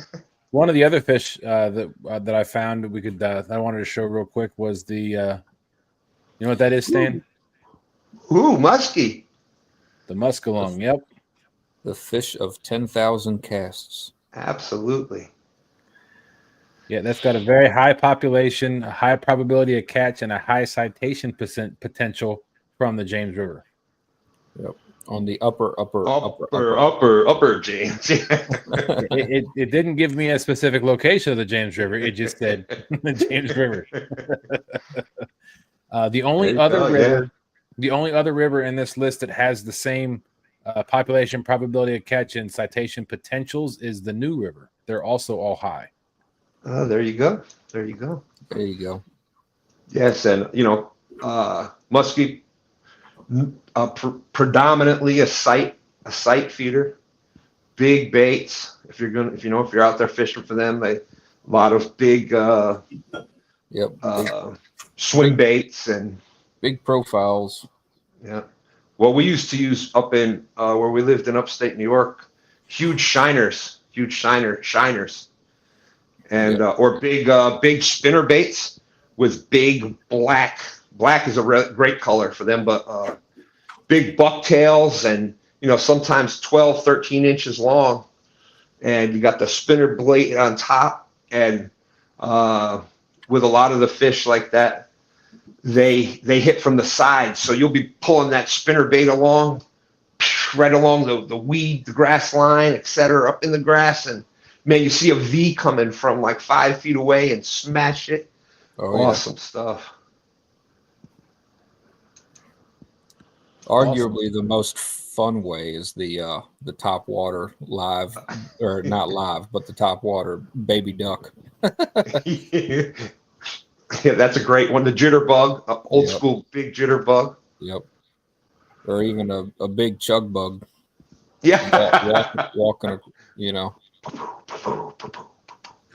one of the other fish that I found I wanted to show real quick was the you know what that is, Stan?
Ooh, musky.
The muskellunge, yep.
The fish of 10,000 casts.
Absolutely.
Yeah, that's got a very high population, a high probability of catch, and a high citation potential from the James River.
Yep. On the upper
James.
It didn't give me a specific location of the James River. It just said the James River. The only other river in this list that has the same population, probability of catch, and citation potentials is the New River. They're also all high.
There you go. Yes, and musky, predominantly a sight feeder, big baits. If you're out there fishing for them, a lot of big swing baits and
big profiles.
Yeah. Well, we used to use up in where we lived in upstate New York, huge shiners, and or big spinner baits with big black. Black is a great color for them, but big bucktails and sometimes 12, 13 inches long, and you got the spinner blade on top, and with a lot of the fish like that, they hit from the side, so you'll be pulling that spinner bait along, right along the grass line, etc., up in the grass, and man, you see a V coming from like 5 feet away and smash it. Awesome stuff.
Arguably, the most fun way is the top water live, or not live, but the top water baby duck.
Yeah, that's a great one. The jitterbug, old
Yep.
school big jitterbug.
Yep. Or even a big chug bug
Yeah.
walking, you know.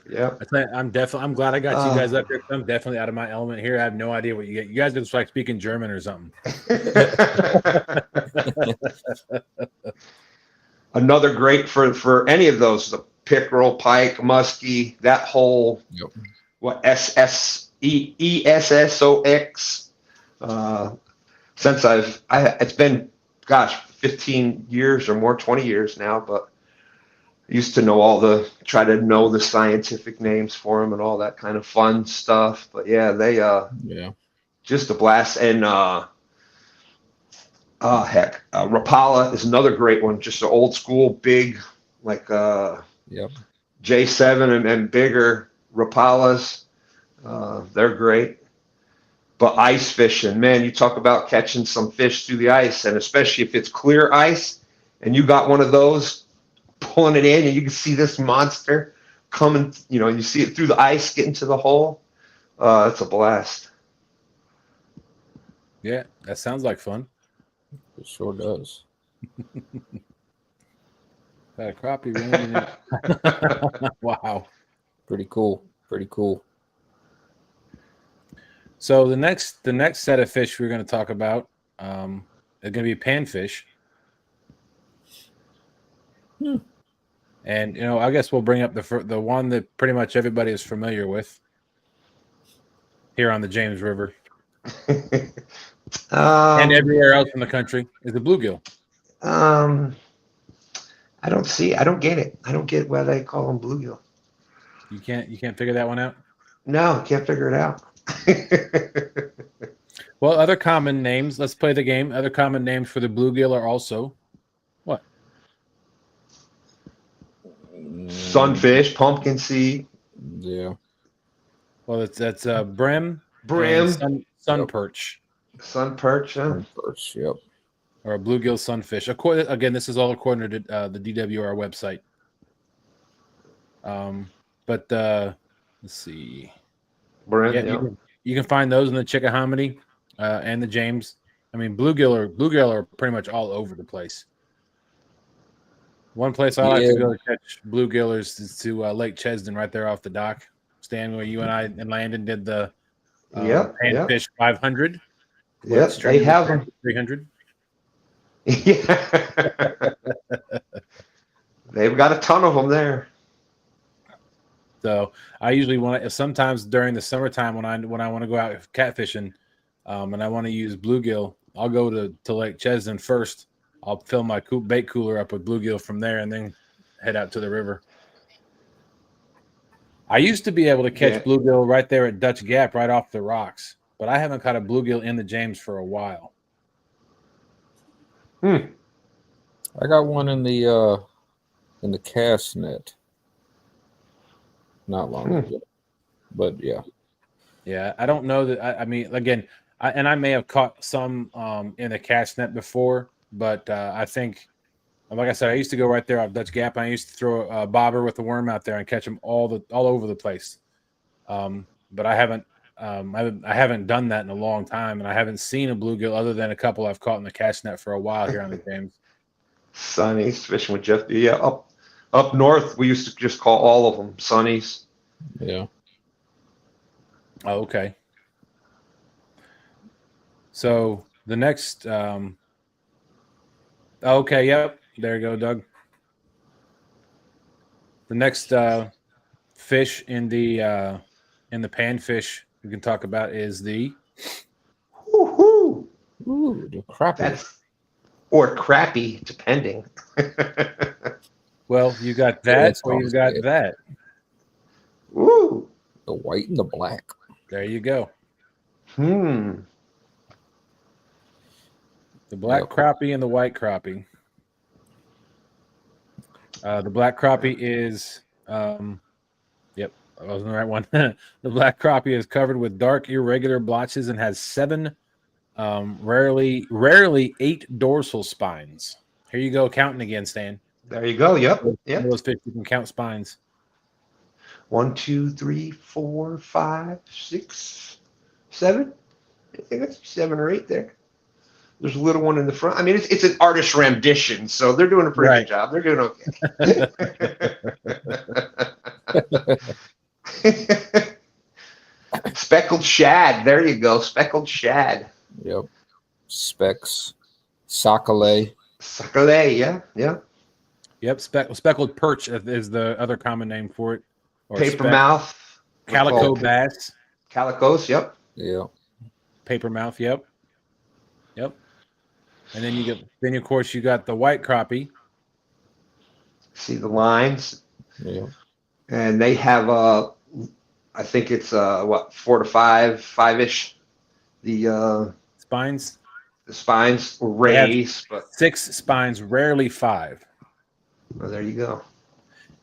Yeah.
I'm glad I got you guys up here. I'm definitely out of my element here. I have no idea what you get. You guys just like speaking German or something.
Another great for any of those, the pickerel, pike, musky, that whole ESSOX. Since it's been 15 years or more, 20 years now, but I used to try to know the scientific names for them and all that kind of fun stuff. But yeah, they just a blast. And Rapala is another great one, just an old school big, like J7 and bigger Rapalas. They're great. But ice fishing, man, you talk about catching some fish through the ice, and especially if it's clear ice and you got one of those pulling it in and you can see this monster coming, you see it through the ice getting to the hole. It's a blast.
Yeah, that sounds like fun.
It sure does.
Got a crappie running. Wow.
Pretty cool. Pretty cool.
So the next set of fish we're going to talk about are going to be panfish. And I guess we'll bring up the one that pretty much everybody is familiar with here on the James River and everywhere else in the country is the bluegill.
I don't get it. I don't get why they call them bluegill.
You can't figure that one out?
No, I can't figure it out.
Well, other common names. Let's play the game. Other common names for the bluegill are also what?
Sunfish, pumpkin seed.
Yeah.
Well, that's brim, sun perch.
Sun perch, huh?
Sun perch, yep.
Or a bluegill sunfish. Again, this is all according to the DWR website. But let's see.
Brim,
you can find those in the Chickahominy and the James. I mean, bluegill are pretty much all over the place. One place I like to go to catch bluegill is to Lake Chesden, right there off the dock. Stan, where you and I and Landon did the Panfish 500.
Yes, they have them.
300.
Yeah. They've got a ton of them there.
So I usually sometimes during the summertime when I want to go out catfishing, and I want to use bluegill, I'll go to Lake Chesden first. I'll fill my bait cooler up with bluegill from there, and then head out to the river. I used to be able to catch bluegill right there at Dutch Gap, right off the rocks, but I haven't caught a bluegill in the James for a while.
I got one in the cast net. Not long ago, but yeah.
I don't know that. I mean, again, I may have caught some in the cast net before, but I think, like I said, I used to go right there off Dutch Gap. And I used to throw a bobber with a worm out there and catch them all over the place. But I haven't done that in a long time, and I haven't seen a bluegill other than a couple I've caught in the cast net for a while here on the James.
Sunnies, fishing with Jeff. Yeah, up north, we used to just call all of them sunnies.
Yeah.
Oh, okay. So the next, okay, yep, there you go, Doug. The next fish in the panfish we can talk about is the
Woo-hoo.
Ooh, the crappie.
Or crappie, depending.
Well, you got that, or you got that.
Woo.
The white and the black.
There you go.
The
black crappie and the white crappie. The black crappie is, yep, I was on the right one. The black crappie is covered with dark, irregular blotches and has 7 Rarely 8 dorsal spines. Here you go, counting again, Stan.
There you go. Yep.
One
Yep.
of those fish you can count spines.
1, 2, 3, 4, 5, 6, 7. I think that's 7 or 8 there. There's a little one in the front. I mean, it's an artist rendition, so they're doing a pretty good job. They're doing okay. Speckled shad. There you go. Speckled shad.
Yep. Specks. Sakale.
Sakale, yeah, yeah.
Yep, speckled perch is the other common name for it. Or
Paper mouth.
Calico bass.
Calicos, yep.
Yeah.
Paper mouth, yep. Yep. And then of course you got the white crappie.
See the lines.
Yeah.
And they have I think it's 4 to 5-ish. The
Spines.
The spines were raised, but
6 spines, rarely 5.
well, there you go.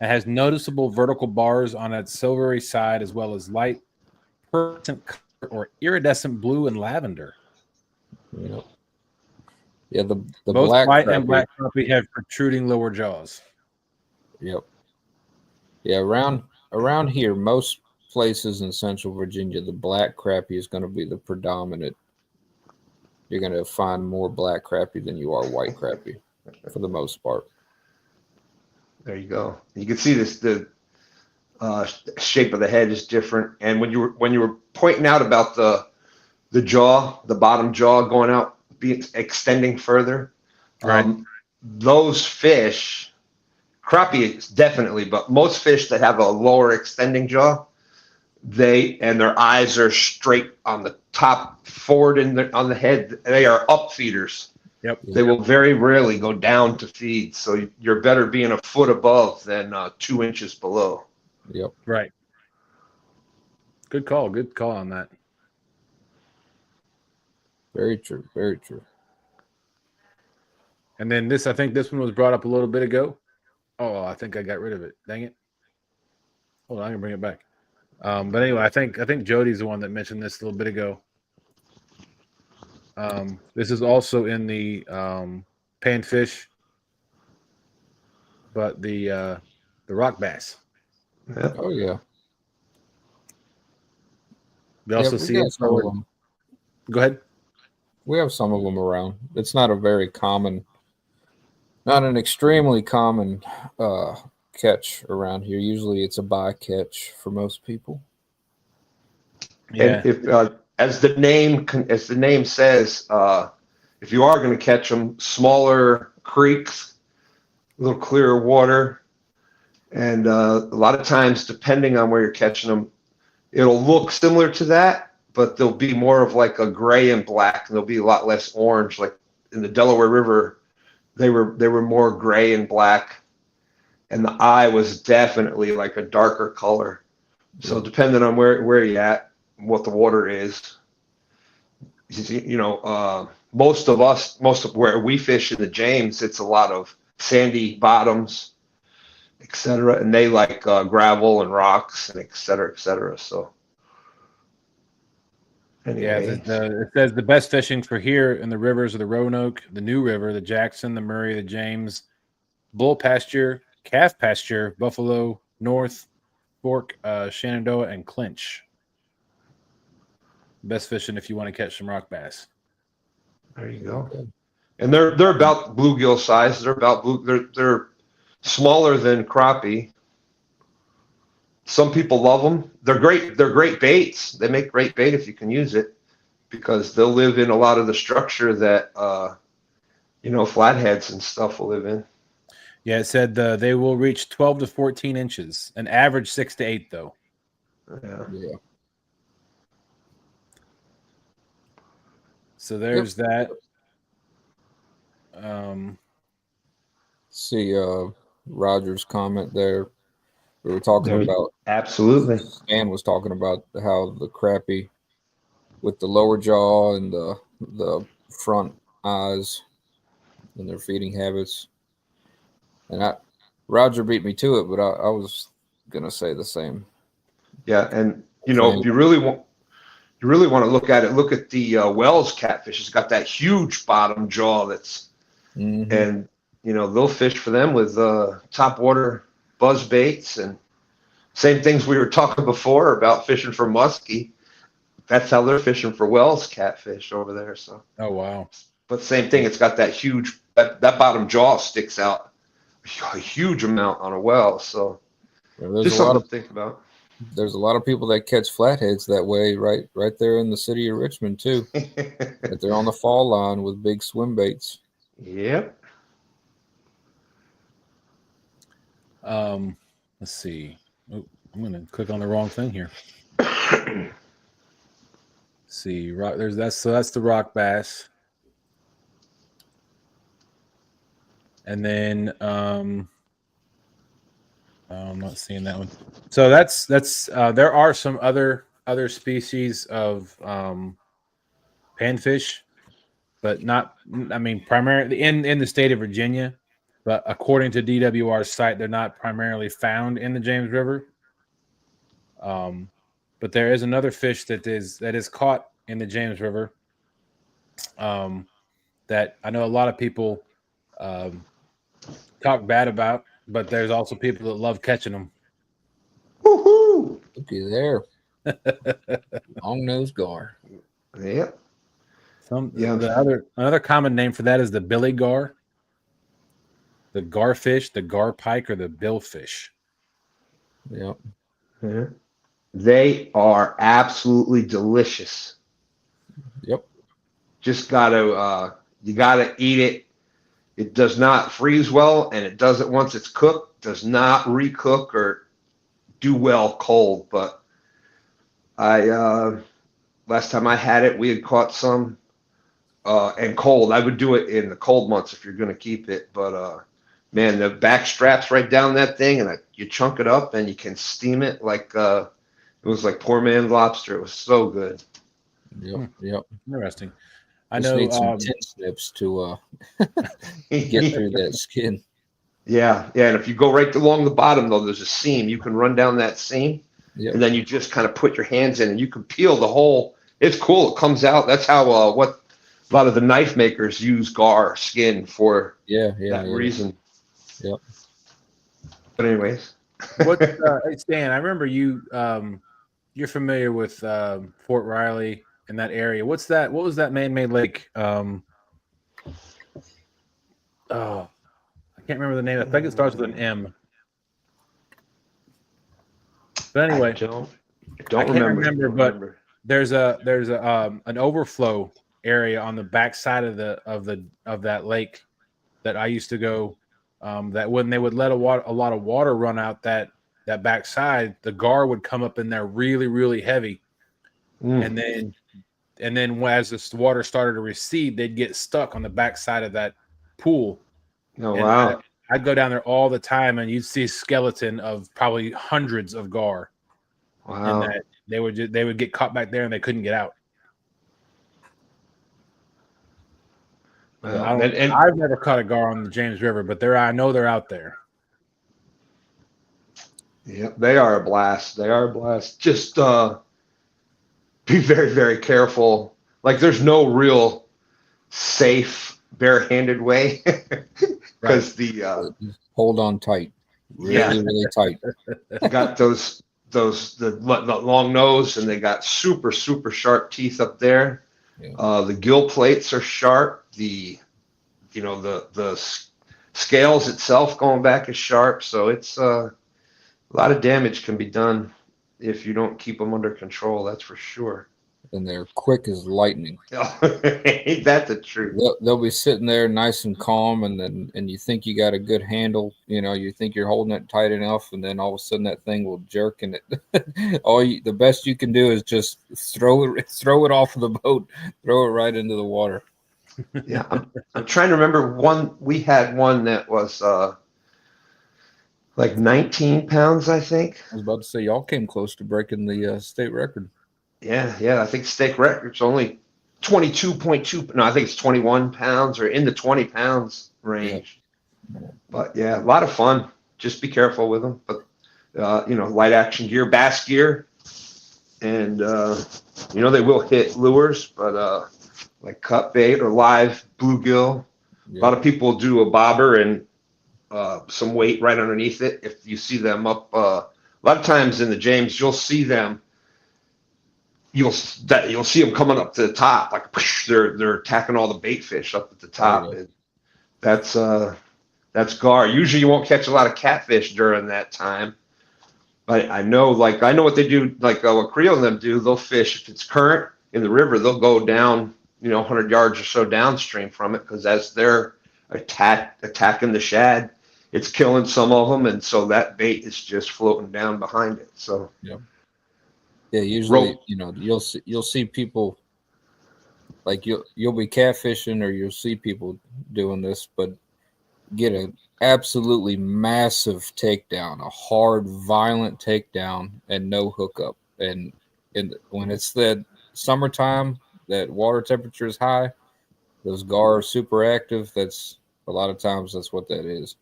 It has noticeable vertical bars on its silvery side, as well as light pearlescent color or iridescent blue and lavender.
Yeah. Yeah, the
both
black
white
crappie,
and black crappie have protruding lower jaws.
Yep. Yeah, around here, most places in Central Virginia, the black crappie is going to be the predominant. You're going to find more black crappie than you are white crappie, for the most part.
There you go. You can see this. The shape of the head is different, and when you were pointing out about the jaw, the bottom jaw going out, extending further,
right?
Those fish, crappie definitely, but most fish that have a lower extending jaw, their eyes are straight on the top, forward on the head. They are up feeders.
Yep.
They will very rarely go down to feed. So you're better being a foot above than 2 inches below.
Yep.
Right. Good call. Good call on that.
Very true. Very true.
And then I think this one was brought up a little bit ago. Oh, I think I got rid of it. Dang it. Hold on, I can bring it back. But anyway, I think Jody's the one that mentioned this a little bit ago. This is also in the panfish, but the rock bass.
Yeah.
Oh yeah.
We also see it.
Some of them.
Go ahead.
We have some of them around. It's not a very common, not an extremely common catch around here. Usually it's a bycatch for most people.
Yeah. And if as the name says, if you are going to catch them, smaller creeks, a little clearer water, and a lot of times, depending on where you're catching them, it'll look similar to that, but they'll be more of like a gray and black, and there'll be a lot less orange. Like in the Delaware River, they were more gray and black, and the eye was definitely like a darker color. So depending on where you're at, what the water is, most of where we fish in the James, it's a lot of sandy bottoms, etc., and they like gravel and rocks and et cetera. So anyway.
Yeah, it says the best fishing for here in the rivers are the Roanoke, the New River, the Jackson, the Murray, the James, Bull Pasture, Calf Pasture, Buffalo, North Fork, Shenandoah, and Clinch. Best fishing if you want to catch some rock bass.
There you go. And they're about bluegill size. They're smaller than crappie. Some people love them. They're great. They're great baits. They make great bait if you can use it, because they'll live in a lot of the structure that flatheads and stuff will live in.
Yeah, it said they will reach 12 to 14 inches, an average 6 to 8 though.
Yeah.
So there's that.
See Roger's comment there. We were talking about,
absolutely.
Stan was talking about how the crappie with the lower jaw and the front eyes and their feeding habits. And Roger beat me to it, but I was gonna say the same.
Yeah, and if you really want, you really want to look at it, look at the Wells catfish. It's got that huge bottom jaw and, they'll fish for them with top water buzz baits and same things we were talking before about fishing for musky. That's how they're fishing for Wells catfish over there. So.
Oh, wow.
But same thing. It's got that huge, that bottom jaw sticks out a huge amount on a well. So just something to think about.
There's a lot of people that catch flatheads that way, right there in the city of Richmond too. That they're on the fall line with big swim baits.
Yep.
Let's see. Oh, I'm gonna click on the wrong thing here. See, rock. That's the rock bass, and then I'm not seeing that one. So that's there are some other species of panfish, but not. I mean, primarily in the state of Virginia, but according to DWR's site, they're not primarily found in the James River. But there is another fish that is caught in the James River. That I know a lot of people talk bad about. But there's also people that love catching them.
Woohoo!
Looky there. Long nose gar.
Yep.
Another common name for that is the billy gar, the garfish, the gar pike, or the billfish.
Yep.
Yeah. They are absolutely delicious.
Yep.
Just you gotta eat it. It does not freeze well, and it does it once it's cooked. Does not recook or do well cold. But last time I had it, we had caught some and cold. I would do it in the cold months if you're going to keep it. But man, the back straps right down that thing, and you chunk it up, and you can steam it like it was like poor man's lobster. It was so good.
Yep. Yep.
Interesting.
I know. Need some tin snips to get through that skin.
Yeah, and if you go right along the bottom, though, there's a seam. You can run down that seam, and then you just kind of put your hands in, and you can peel the whole. It's cool. It comes out. That's how what a lot of the knife makers use gar skin for. That reason.
Yep.
But anyways,
hey Stan, I remember you. You're familiar with Fort Riley. In that area, what was that man-made lake? Oh, I can't remember the name. I think it starts with an M. But anyway,
I can't remember.
But there's an overflow area on the back side of that lake that I used to go. That when they would let a lot of water run out that back side, the gar would come up in there really, really heavy, and then as the water started to recede, they'd get stuck on the back side of that pool.
Oh, wow.
I'd go down there all the time, and you'd see a skeleton of probably hundreds of gar.
Wow.
And that they would get caught back there, and they couldn't get out.
Wow.
I've never caught a gar on the James River, but I know they're out there.
Yep, they are a blast. Just be very, very careful. Like, there's no real safe barehanded way because
hold on tight, really tight.
Got the long nose, and they got super, super sharp teeth up there. Yeah. The gill plates are sharp. The scales itself going back is sharp. So it's a lot of damage can be done if you don't keep them under control. That's for sure.
And they're quick as lightning.
Ain't that the truth?
They'll be sitting there nice and calm, and you think you got a good handle. You think you're holding it tight enough, and then all of a sudden that thing will jerk, and the best you can do is just throw it off of the boat, throw it right into the water.
Yeah, I'm trying to remember one. We had one that was like 19 pounds, I think.
I was about to say y'all came close to breaking the state record.
Yeah. I think state record's only 22.2. No, I think it's 21 pounds or in the 20 pounds range. Yeah. But yeah, a lot of fun. Just be careful with them. But light action gear, bass gear. and they will hit lures, but like cut bait or live bluegill. A lot of people do a bobber and some weight right underneath it. If you see them up, a lot of times in the James, you'll see them. You'll see them coming up to the top, like they're attacking all the bait fish up at the top.
Oh, yeah.
And that's gar. Usually you won't catch a lot of catfish during that time. But I know what they do, like what Creel and them do. They'll fish if it's current in the river. They'll go down, 100 yards or so downstream from it, because as they're attacking the shad, it's killing some of them, and so that bait is just floating down behind it. So
yeah, usually you'll see people, like you'll be catfishing, or you'll see people doing this, but get an absolutely massive takedown, a hard, violent takedown, and no hookup. And when it's that summertime, that water temperature is high, those gar are super active. That's a lot of times that's what that is.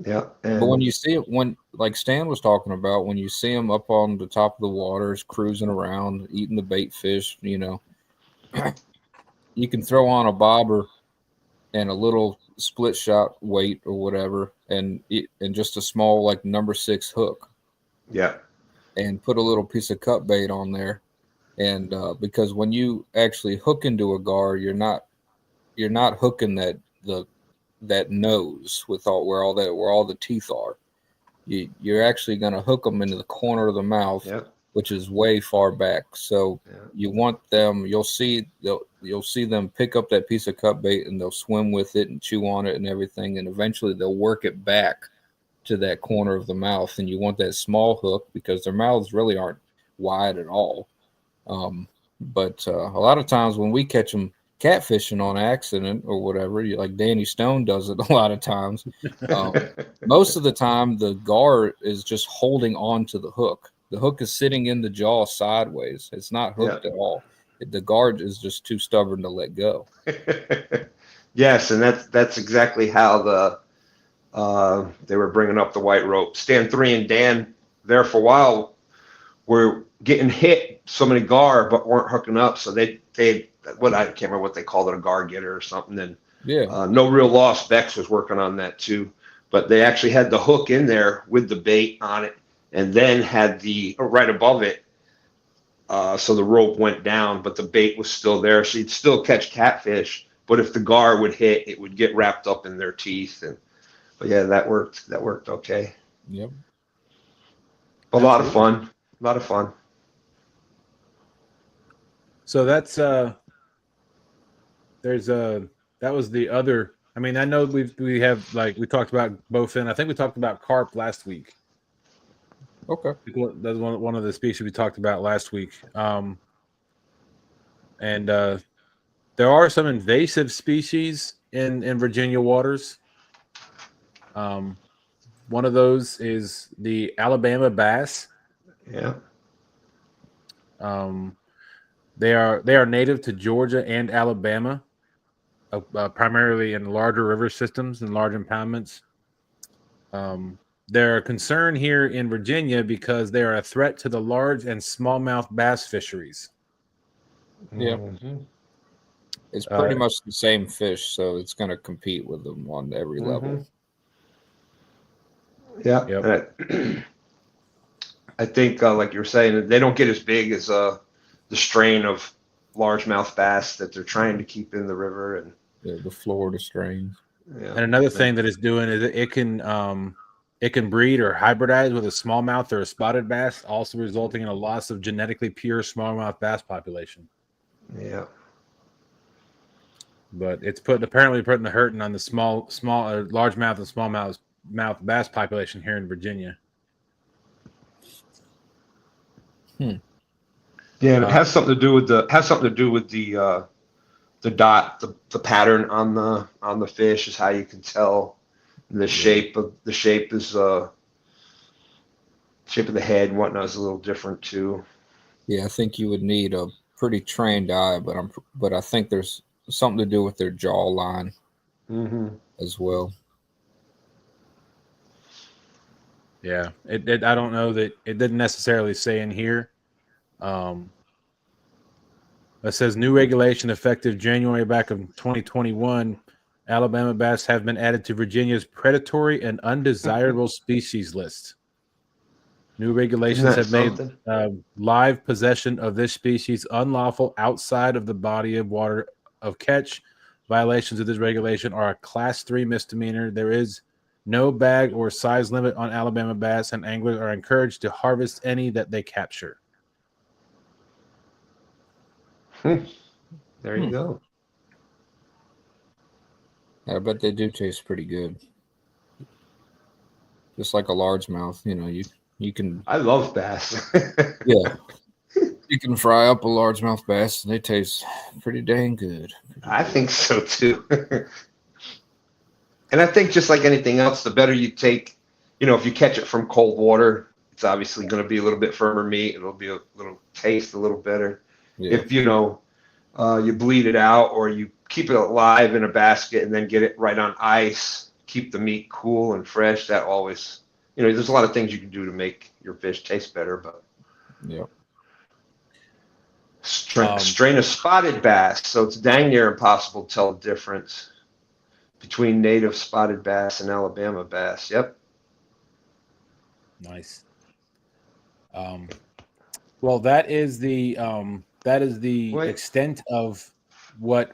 Yeah.
But when you see it, like Stan was talking about, when you see them up on the top of the waters, cruising around, eating the bait fish, you can throw on a bobber and a little split shot weight or whatever, and just a small, like, number 6 hook.
Yeah.
And put a little piece of cut bait on there. And because when you actually hook into a gar, you're not hooking that nose with where all the teeth are. You're actually going to hook them into the corner of the mouth, which is way far back. So you want them. You'll see them pick up that piece of cut bait, and they'll swim with it and chew on it and everything, and eventually they'll work it back to that corner of the mouth. And you want that small hook, because their mouths really aren't wide at all. But a lot of times when we catch them catfishing on accident or whatever, like Danny Stone does it a lot of times, most of the time the gar is just holding on to the hook. The hook is sitting in the jaw sideways. It's not hooked at all. The gar is just too stubborn to let go.
Yes, and that's exactly how they were bringing up the white rope. Stan 3 and Dan there for a while were getting hit so many gar, but weren't hooking up. So they I can't remember what they called it, a gar getter or something. And no real loss. Beck was working on that too, but they actually had the hook in there with the bait on it, and then had the right above it. So the rope went down, but the bait was still there. So you'd still catch catfish, but if the gar would hit, it would get wrapped up in their teeth. But yeah, that worked. That worked okay.
Yep.
A lot of fun. A lot of fun.
So that's that was the other. I mean, I know we have, like, we talked about bowfin. I think we talked about carp last week.
Okay.
That's one of the species we talked about last week. And there are some invasive species in Virginia waters. One of those is the Alabama bass.
Yeah.
They are native to Georgia and Alabama, primarily in larger river systems and large impoundments. They're a concern here in Virginia because they are a threat to the large and smallmouth bass fisheries.
Yeah. It's pretty much the same fish, so it's going to compete with them on every level.
Yeah.
Yep.
I think, like you were saying, they don't get as big as the strain of largemouth bass that they're trying to keep in the river, and
the Florida strains.
Yeah.
And another thing that it's doing is it can breed or hybridize with a smallmouth or a spotted bass, also resulting in a loss of genetically pure smallmouth bass population.
Yeah.
But it's apparently putting the hurting on the largemouth and smallmouth bass population here in Virginia.
Yeah, and it has something to do with the dot, the pattern on the fish is how you can tell. The shape is shape of the head and whatnot is a little different too.
Yeah, I think you would need a pretty trained eye, but I think there's something to do with their jaw line as well.
Yeah, I don't know that it didn't necessarily say in here, It says new regulation effective January back of 2021. Alabama bass have been added to Virginia's predatory and undesirable species list. New regulations have made live possession of this species unlawful outside of the body of water of catch. Violations of this regulation are a Class 3 misdemeanor. There is no bag or size limit on Alabama bass, and anglers are encouraged to harvest any that they capture.
There you go.
I bet they do taste pretty good. Just like a largemouth, you know, you can.
I love bass.
Yeah, you can fry up a largemouth bass, and they taste pretty dang good.
I think so too. And I think just like anything else, the better you take, you know, if you catch it from cold water, it's obviously going to be a little bit firmer meat. It'll be a little taste a little better. Yeah. If you know you bleed it out or you keep it alive in a basket and then get it right on ice, keep the meat cool and fresh, that always, you know, there's a lot of things you can do to make your fish taste better. But
yeah,
strain of spotted bass, so it's dang near impossible to tell the difference between native spotted bass and Alabama bass. Yep.
Nice. Well, that is the extent of what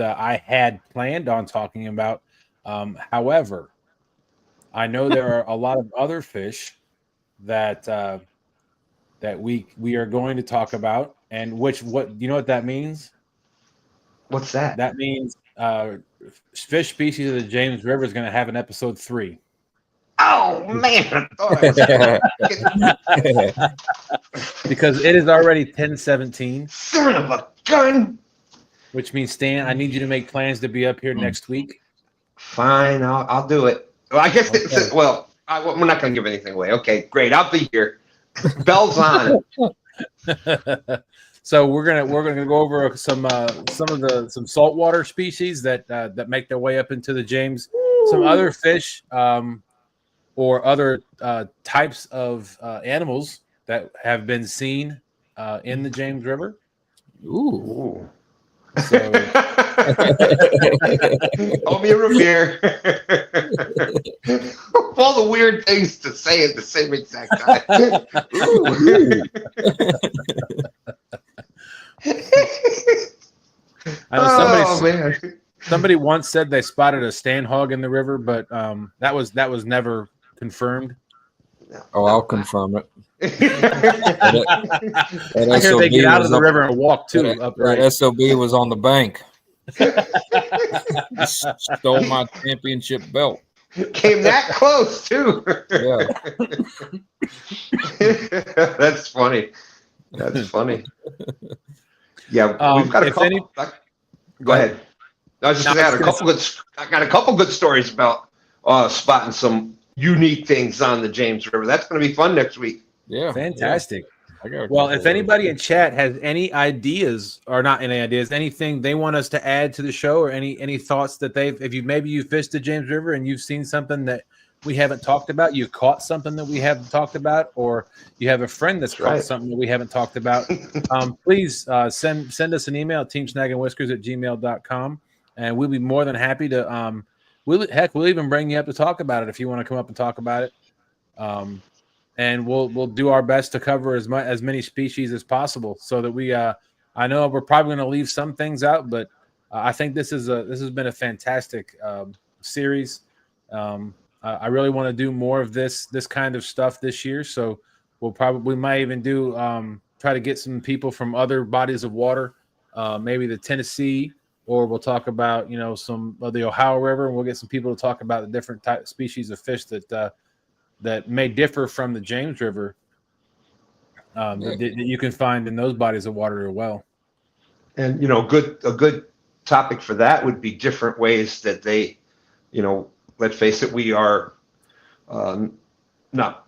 I had planned on talking about. However, I know there are a lot of other fish that we are going to talk about, and what you know what that means?
What's that?
That means fish species of the James River is going to have an episode 3.
Oh man!
Because it is already 10:17.
Son of a gun!
Which means, Stan, I need you to make plans to be up here next week.
Fine, I'll do it. Well, I guess we're not going to give anything away. Okay, great. I'll be here. Bells on.
So we're gonna go over some saltwater species that make their way up into the James. Some other fish or other types of animals that have been seen in the James River.
Ooh.
So,
hold me a root beer. All the weird things to say at the same exact time.
I know somebody once said they spotted a stand hog in the river, but that was never confirmed.
Oh, I'll confirm it.
I hear they get out of the river and walk too.
That SOB was on the bank. Stole my championship belt.
Came that close too.
Yeah.
That's funny. That's funny. Yeah, we've got a couple. Go ahead. I was just going to add I got a couple good stories about spotting some unique things on the James River. That's going to be fun next week.
Yeah,
fantastic. Yeah. Well, if anybody in chat has any ideas, or not any ideas, anything they want us to add to the show, or any thoughts that maybe you fished the James River and you've seen something that we haven't talked about, you caught something that we haven't talked about, or you have a friend that's caught something that we haven't talked about, please send us an email at teamsnagginwhiskers@gmail.com, and we'll be more than happy to we'll even bring you up to talk about it if you want to come up and talk about it. And we'll do our best to cover as many species as possible, so that we I know we're probably going to leave some things out, but I think this has been a fantastic series. I really want to do more of this kind of stuff this year, so we might even do try to get some people from other bodies of water, maybe the Tennessee, or we'll talk about some of the Ohio River, and we'll get some people to talk about the different species of fish that may differ from the James River that you can find in those bodies of water as well.
And a good topic for that would be different ways that they, let's face it, we are not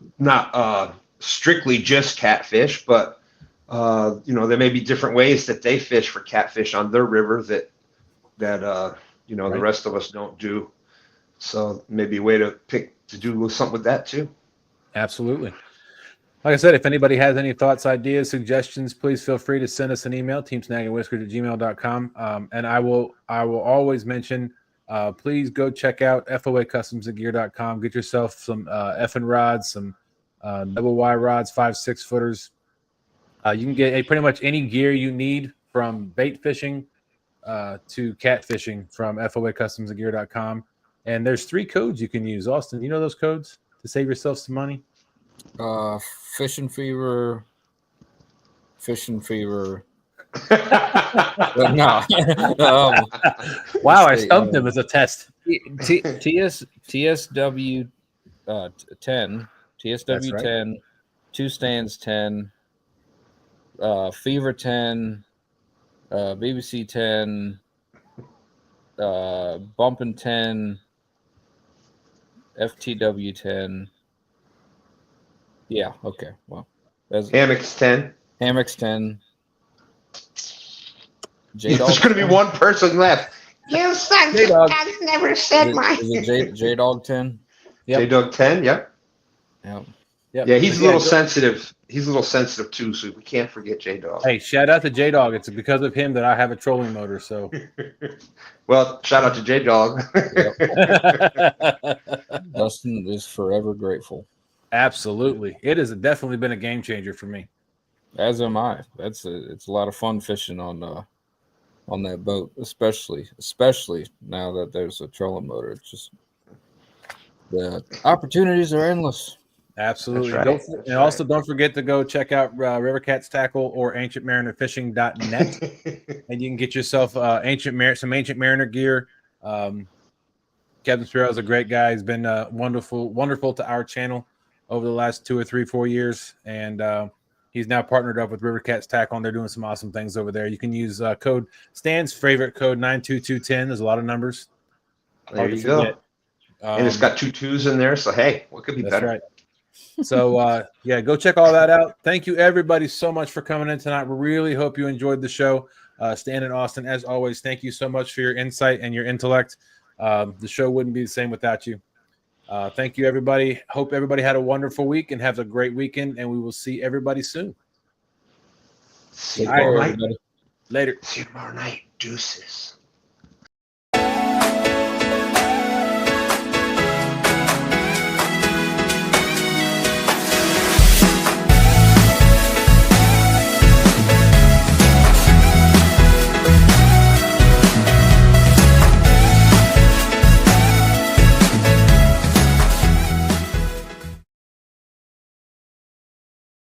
strictly just catfish, but there may be different ways that they fish for catfish on their river that the rest of us don't do. So maybe a way to do something with that too.
Absolutely. Like I said, if anybody has any thoughts, ideas, suggestions, please feel free to send us an email, teamsnaggingwhiskers@gmail.com. And I will always mention, please go check out F.O.A. customsandgear.com. Get yourself some effing rods, some double Y rods, 5-6 footers. You can get pretty much any gear you need from bait fishing to catfishing from F.O.A. customsandgear.com. And there's 3 codes you can use. Austin, you know those codes to save yourself some money?
Fishing fever. No.
Wow, I stumped him as a test.
TSW 10, TSW
right.
10, 2 stands 10, fever 10, BBC 10, bumping 10, FTW 10. Yeah, okay. Well,
Hammocks 10.
Hammocks 10.
There's going to be one person left.
You son
J-Dog.
has never said my.
Is it J-Dog 10?
Yep.
J-Dog 10, yep.
Yeah.
Yep.
Yeah, he's a little sensitive. He's a little sensitive too, so we can't forget J-Dog.
Hey, shout out to J-Dog. It's because of him that I have a trolling motor. So,
Well, shout out to J-Dog.
Dustin is forever grateful.
absolutely, it has definitely been a game changer for me.
As am I. It's a lot of fun fishing on that boat, especially now that there's a trolling motor. It's just the opportunities are endless.
Absolutely.
That's right.
Also, don't forget to go check out River Cats Tackle or ancientmarinerfishing.net, and you can get yourself some Ancient Mariner gear. Kevin Sparrow is a great guy. He's been wonderful to our channel over the last 2 or 3, 4 years, and he's now partnered up with River Cats Tackle, and they're doing some awesome things over there. You can use code Stan's favorite code 92210. There's a lot of numbers.
There you go. And it's got 2 2s in there, so hey, what could be
That's
better?
right. So, yeah, go check all that out. Thank you, everybody, so much for coming in tonight. We really hope you enjoyed the show. Stan and Austin, as always, thank you so much for your insight and your intellect. The show wouldn't be the same without you. Thank you, everybody. Hope everybody had a wonderful week and have a great weekend, and we will see everybody soon.
See you
All right,
tomorrow night.
everybody. Later.
See you tomorrow night. Deuces.